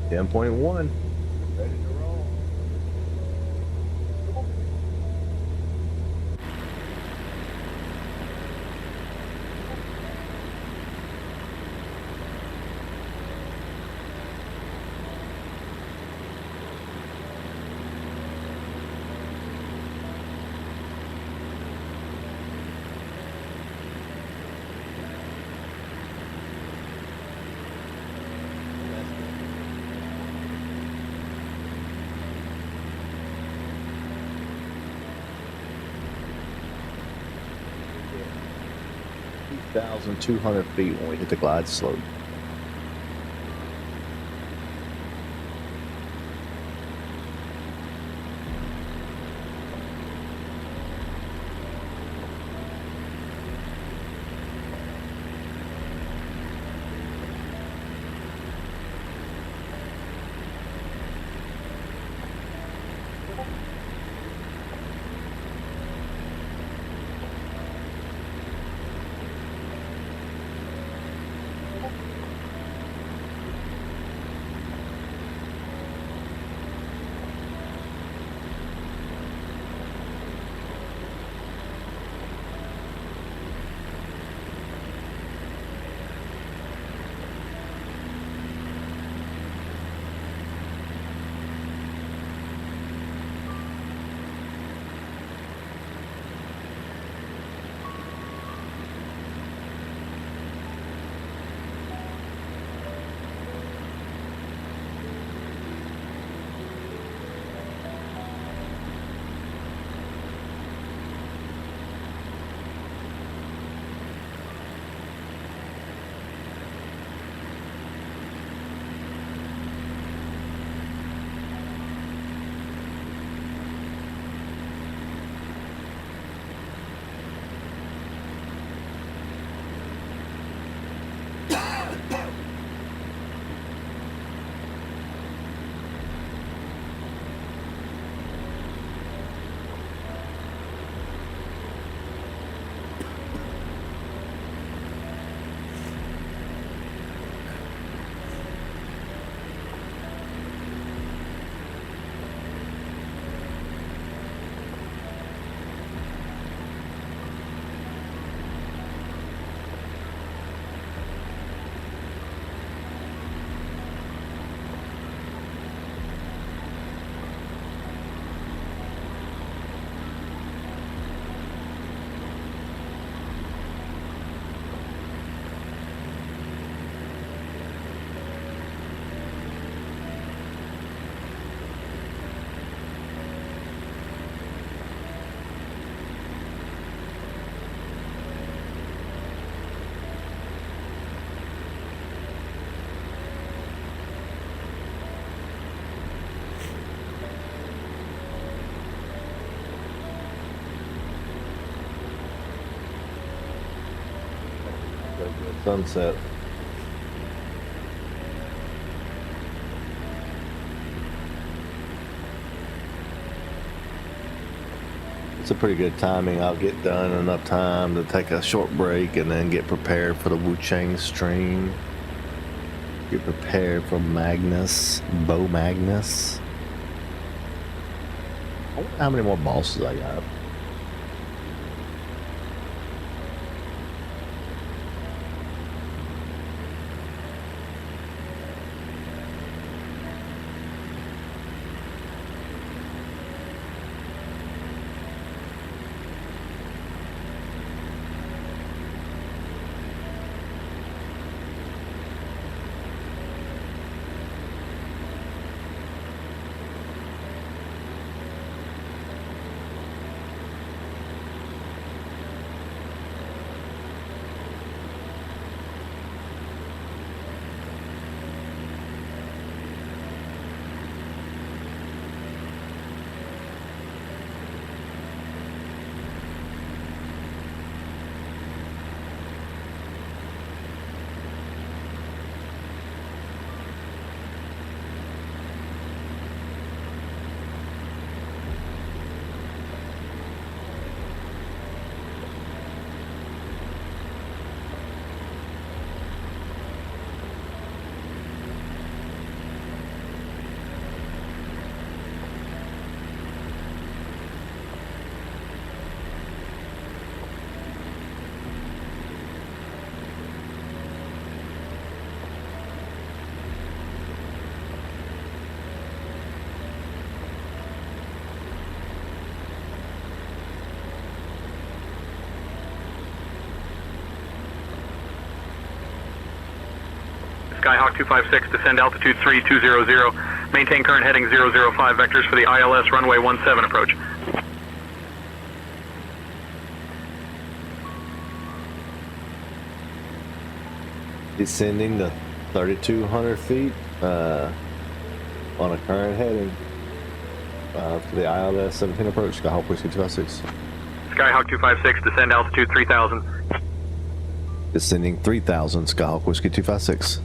10.1. Ready to roll. $2,200 feet when we hit the glide slope. Sunset. It's a pretty good timing. I'll get done in enough time to take a short break and then get prepared for the Wu Chang stream. Get prepared for Magnus, Bo Magnus. I wonder how many more bosses I got. Skyhawk 256, descend altitude 3200. Maintain current heading 005 vectors for the ILS runway 17 approach. Descending to 3,200 feet on a current heading for the ILS 17 approach. Skyhawk Whiskey 256. Skyhawk 256, descend altitude 3000. Descending 3,000. Skyhawk Whiskey 256.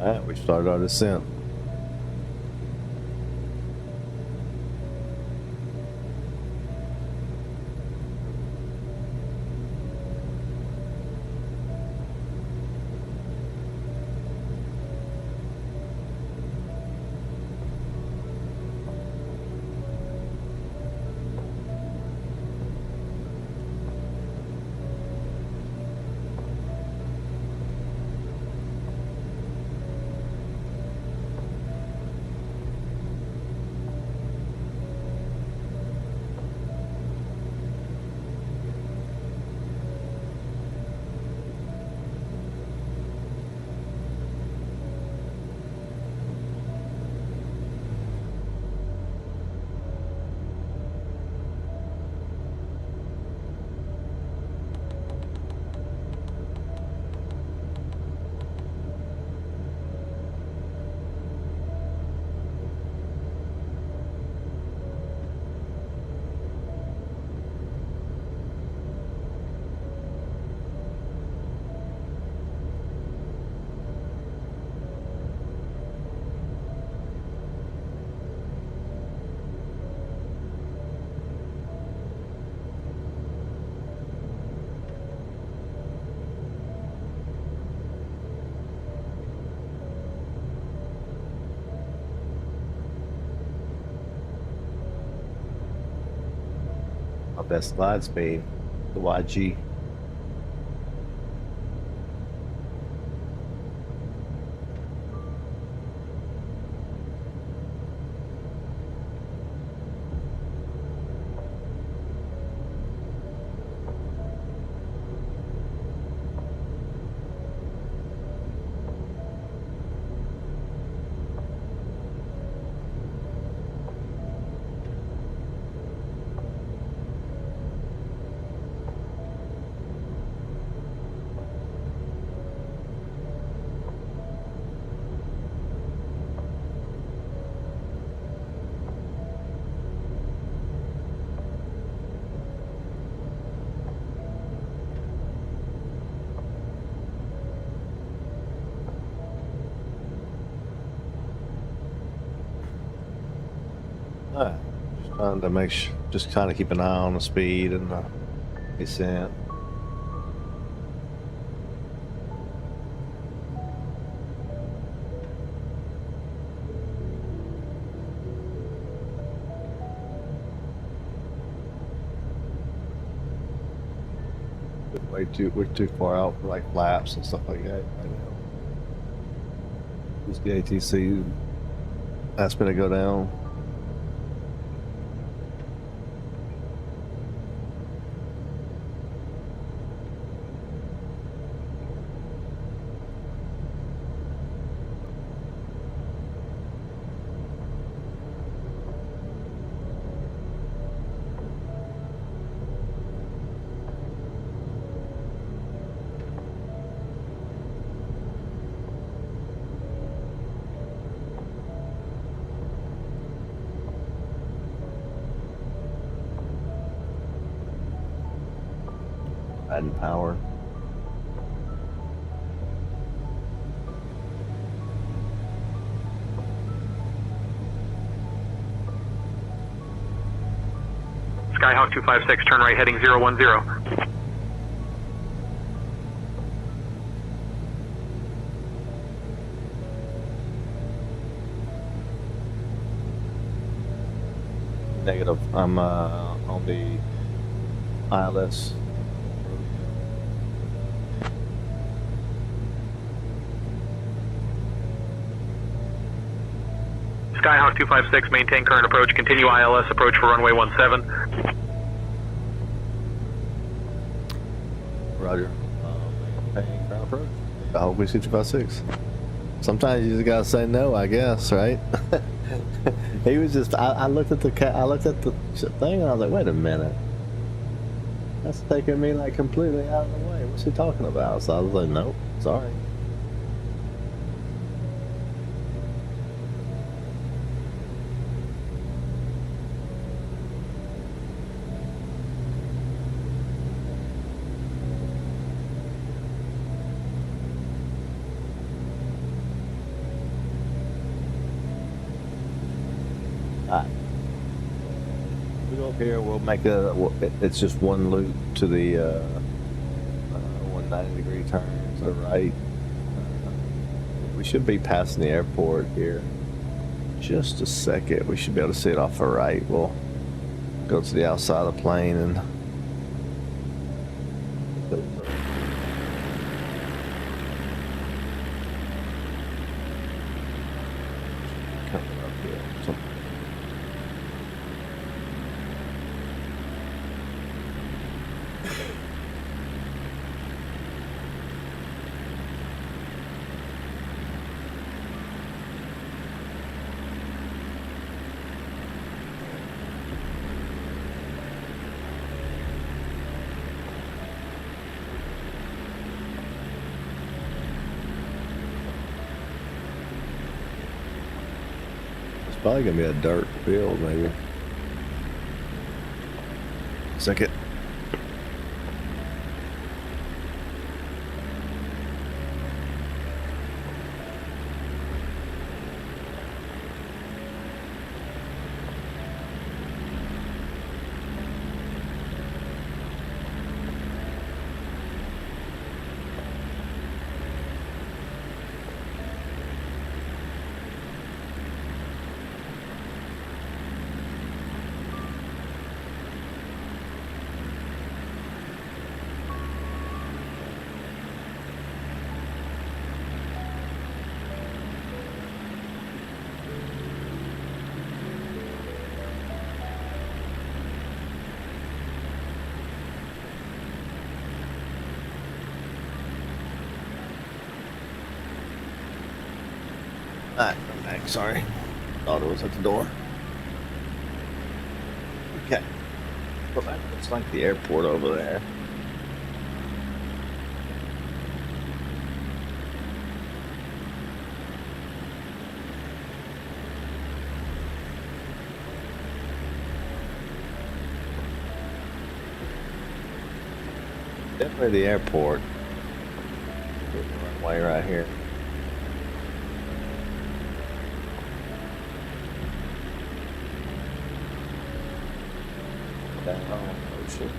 Alright, we started our descent. My best glide speed, the YG. Just trying to make sure, just kind of keep an eye on the speed and the descent. We're too far out for like flaps and stuff like that right now. This the ATC asked me to go down. Adding power. Skyhawk 256, turn right heading 010. Negative. I'm on the ILS. Skyhawk 256, maintain current approach, continue ILS approach for runway 17. Roger. Maintain ground approach. Skyhawk 256. Sometimes you just gotta say no, I guess, right? He was just. I looked at the thing and I was like, wait a minute. That's taking me like completely out of the way. What's he talking about? So I was like, nope, sorry. We go up here, we'll make it's just one loop to the 190-degree turn to the right. We should be passing the airport here. Just a second, we should be able to see it off the right. We'll go to the outside of the plane and coming up here. Probably gonna be a dirt field, maybe. Second. Alright, I'm back, sorry. Thought it was at the door. Okay. Well, that looks like the airport over there. Definitely the airport. There's the runway right here. Oh shit.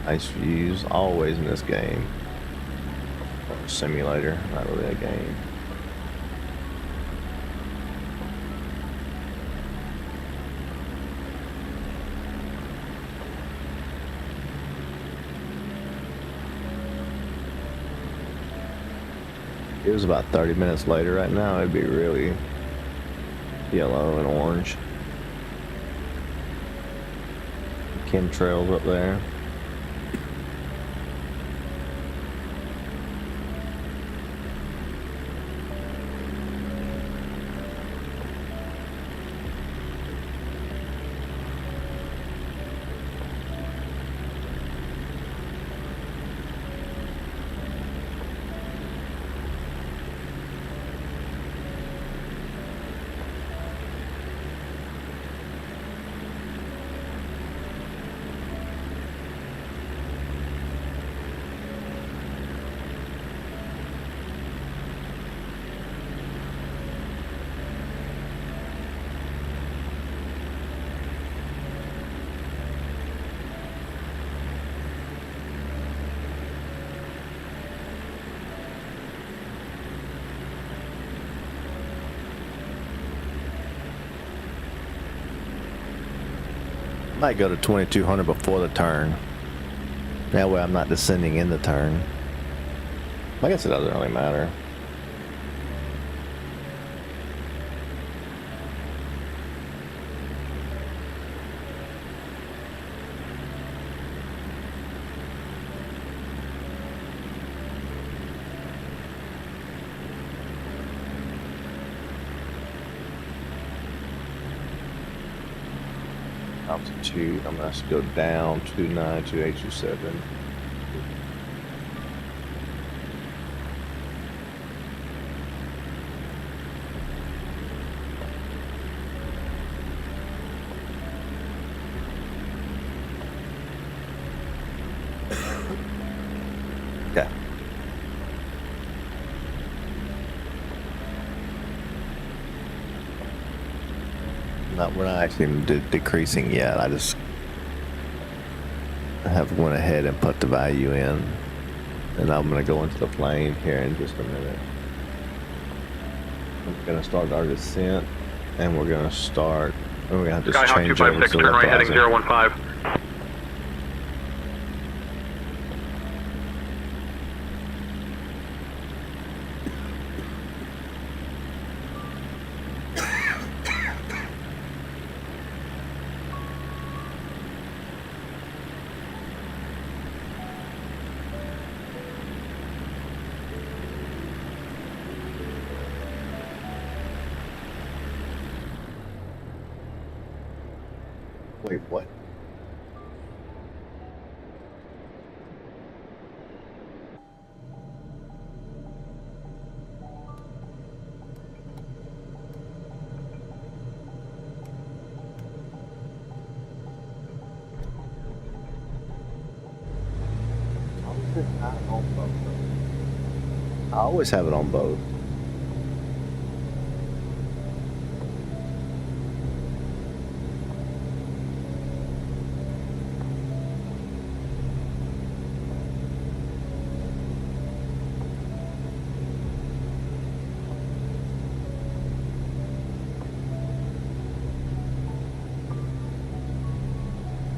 Nice views always in this game. Or a simulator, not really a game. It was about 30 minutes later. Right now it'd be really yellow and orange. Chemtrails up there. Might go to 2200 before the turn. That way I'm not descending in the turn. I guess it doesn't really matter. Altitude, I'm going to go down 29 to 827. Okay. We're not actually decreasing yet. I just have went ahead and put the value in, and I'm going to go into the plane here in just a minute. I'm going to start our descent, and we're going to start. We're going to have to Skyhawk change over 256, to turn right heading left 015. Wait, what? I always have it on both.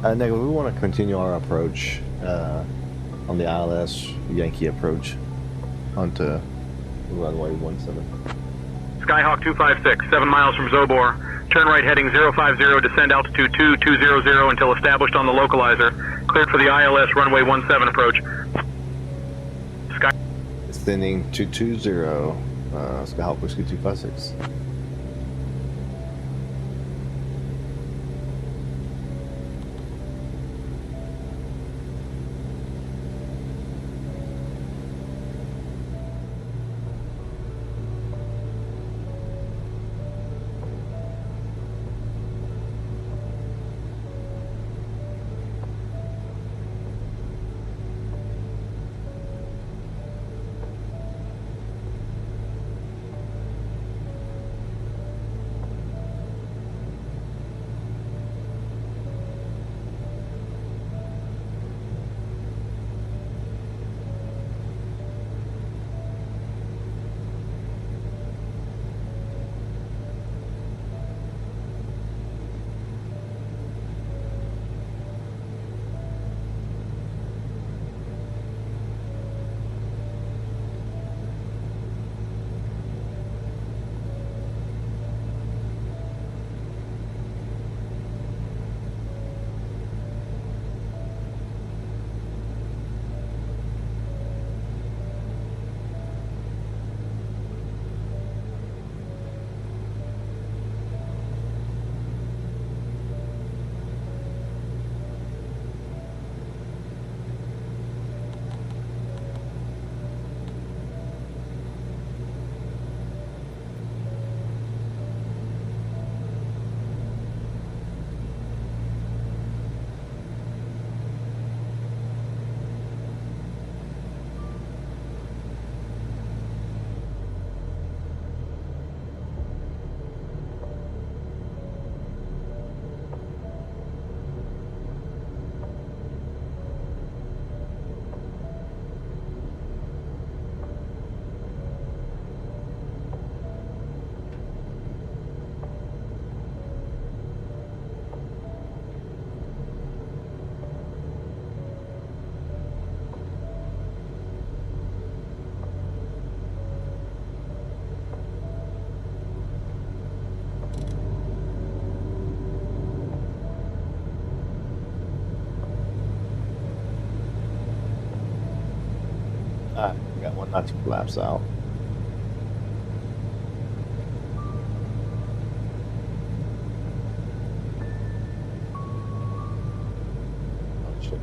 Nigga, we want to continue our approach on the ILS Yankee approach onto runway 17. Skyhawk 256, 7 miles from Zobor. Turn right heading 050, descend altitude 2200 until established on the localizer. Cleared for the ILS runway 17 approach. Descending 220, Skyhawk Whiskey 256. one not to collapse out. Oh, shit.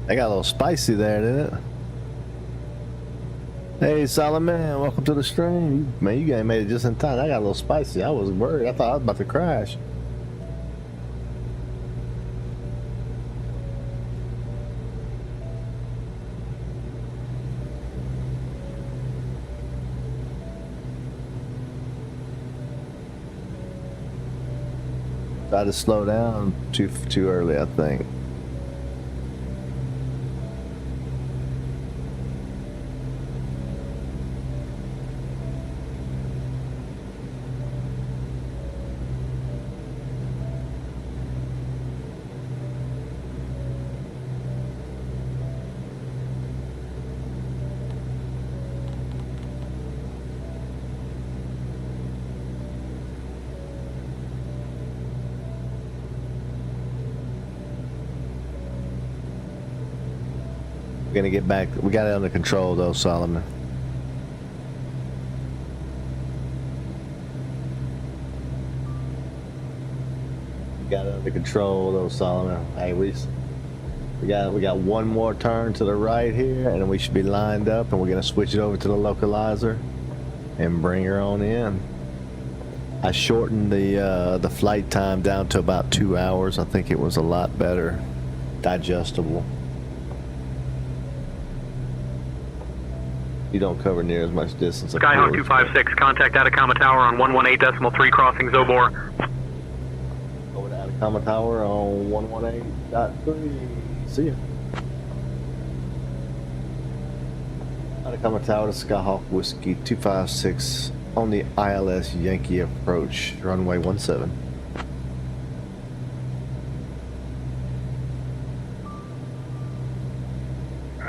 They got a little spicy there, didn't it? Hey, Solomon, welcome to the stream. Man, you guys made it just in time. I got a little spicy. I was worried. I thought I was about to crash. Tried to slow down too early, I think. We're gonna get back. We got it under control though, Solomon. We got it under control though, Solomon. Hey, we got one more turn to the right here, and then we should be lined up, and we're gonna switch it over to the localizer and bring her on in. I shortened the flight time down to about 2 hours. I think it was a lot better digestible. You don't cover near as much distance. Skyhawk 256, contact Atacama Tower on 118.3 crossing Zobor. Over to Atacama Tower on 118.3. See ya. Atacama Tower to Skyhawk Whiskey 256 on the ILS Yankee approach, runway 17.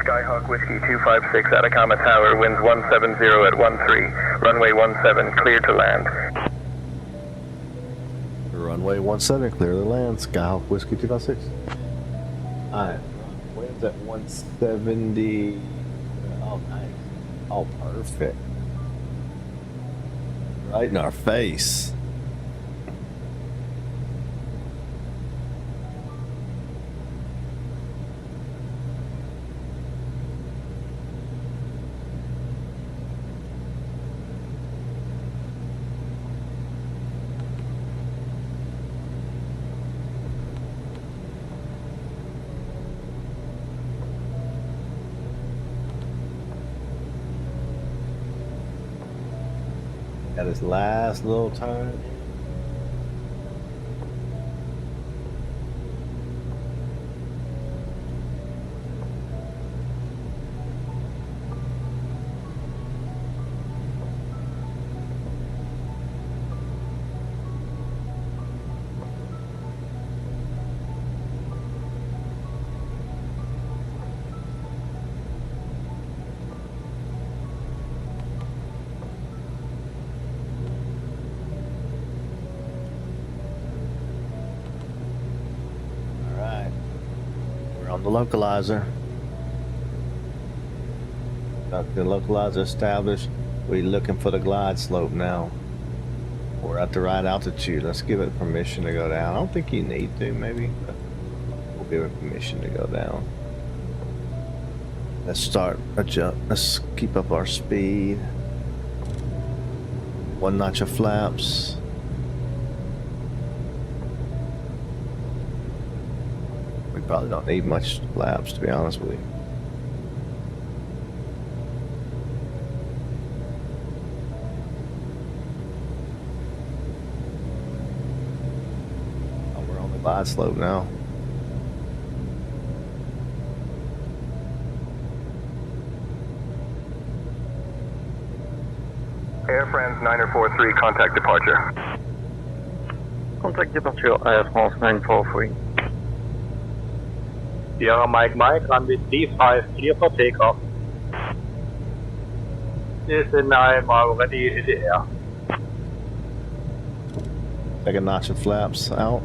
Skyhawk Whiskey 256, Atacama Tower, winds 170 at 13, runway 17, clear to land. Runway 17, clear to land, Skyhawk Whiskey 256. Alright, winds at 170. Oh, nice. Oh, perfect. Right in our face. Got his last little turn. the localizer. Got the localizer established. We're looking for the glide slope now. We're at the right altitude. Let's give it permission to go down. I don't think you need to, maybe. But we'll give it permission to go down. Let's start adjust. Let's keep up our speed. 1 notch of flaps. We probably don't need much flaps, to be honest with you. Oh, we're on the glide slope now. Air France 943, contact departure. Contact departure, Air France 943. Sierra Mike Mike, runway 35, clear for takeoff. Yes, and I'm already in the air. Take a notch of flaps out.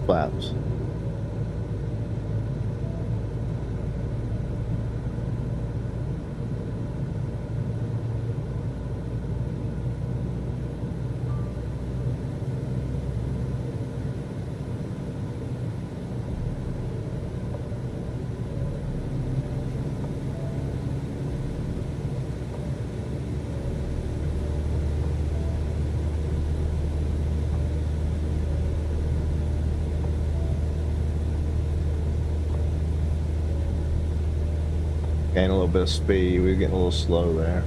Flaps. Gain a little bit of speed. We were getting a little slow there.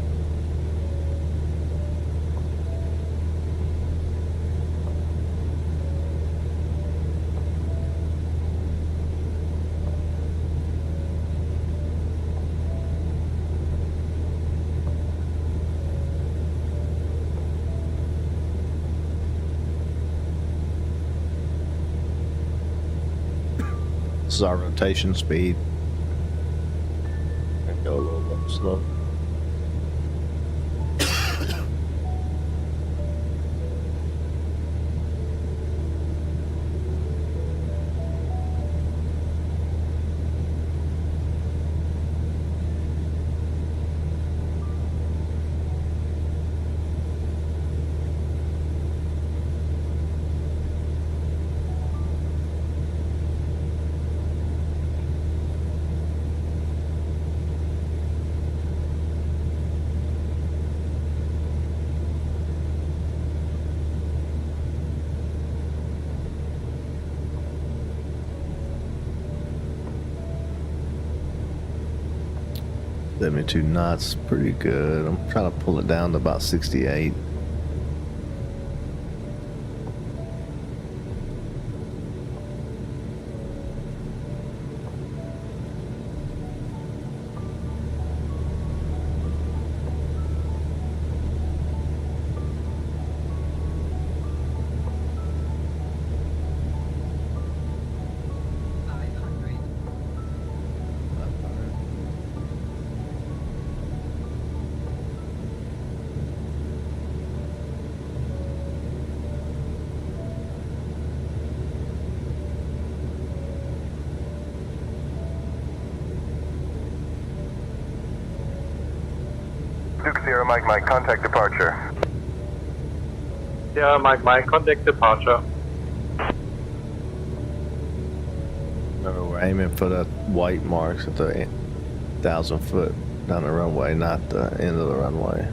This is our rotation speed. Go a little bit slow. .72 knots, pretty good. I'm trying to pull it down to about 68. Duke Sierra Mike Mike, contact departure. Sierra Mike Mike, contact departure. Remember, we're aiming for the white marks at the 1,000 foot down the runway, not the end of the runway.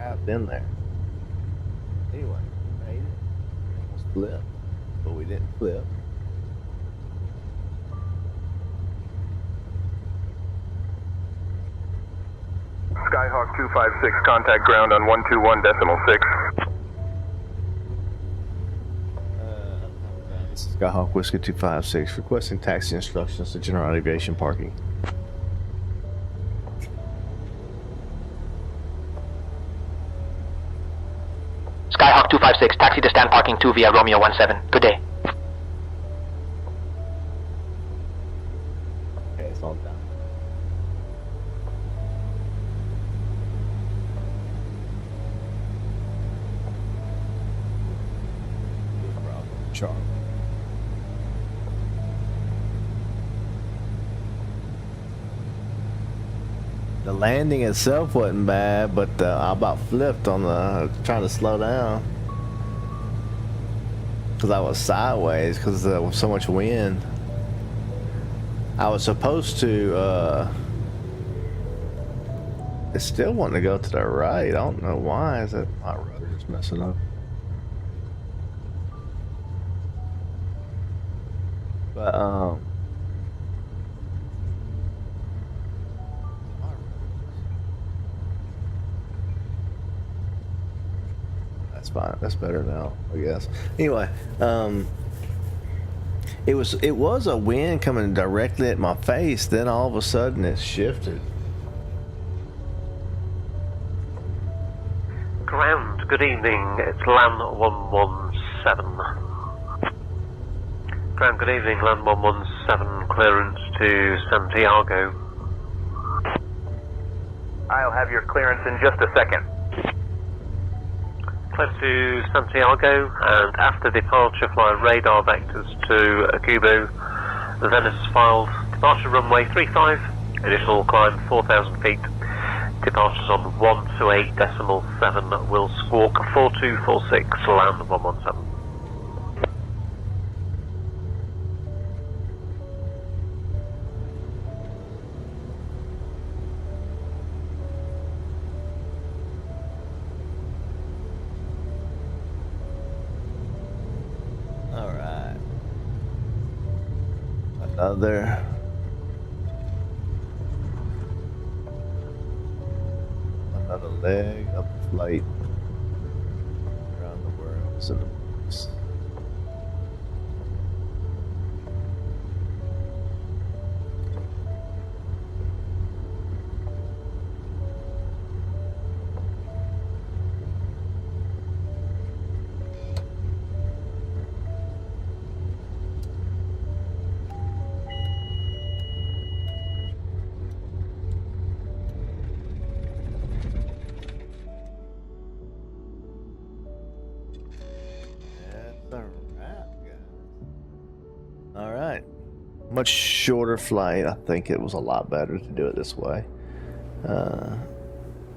trapped in there. Anyway, we made it. We almost flipped, but we didn't flip. Skyhawk 256, contact ground on 121.6. This is Skyhawk Whiskey 256, requesting taxi instructions to General Aviation Parking. Skyhawk 256, taxi to stand parking 2 via Romeo 17. Good day. Okay, it's all done. Charlie. The landing itself wasn't bad, but I about flipped on the trying to slow down because I was sideways because there was so much wind. I was supposed to. It's still wanting to go to the right. I don't know why. Is that my rudder's messing up? But that's fine. That's better now, I guess. Anyway, it was a wind coming directly at my face. Then all of a sudden it shifted. Ground, good evening. It's LAN 117. Ground, good evening. LAN 117. Clearance to Santiago. I'll have your clearance in just a second. Clear to Santiago, and after departure fly radar vectors to Akubu. Then is filed. Departure runway 35, initial climb 4,000 feet. Departures on 128.7, will squawk 4246, LAN 117. Another leg up the flight around the world. It's in the books. Much shorter flight. I think it was a lot better to do it this way. A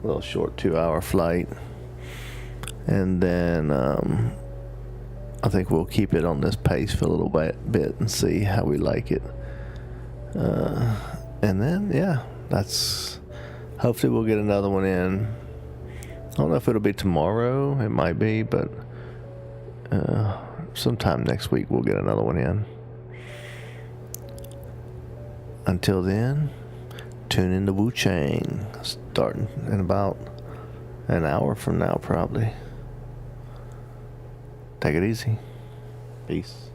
little short 2-hour flight, and then I think we'll keep it on this pace for a little bit and see how we like it. And then yeah, that's hopefully we'll get another one in. I don't know if it'll be tomorrow. It might be, but sometime next week we'll get another one in. Until then, tune in to Wu Chang, starting in about an hour from now, probably. Take it easy. Peace.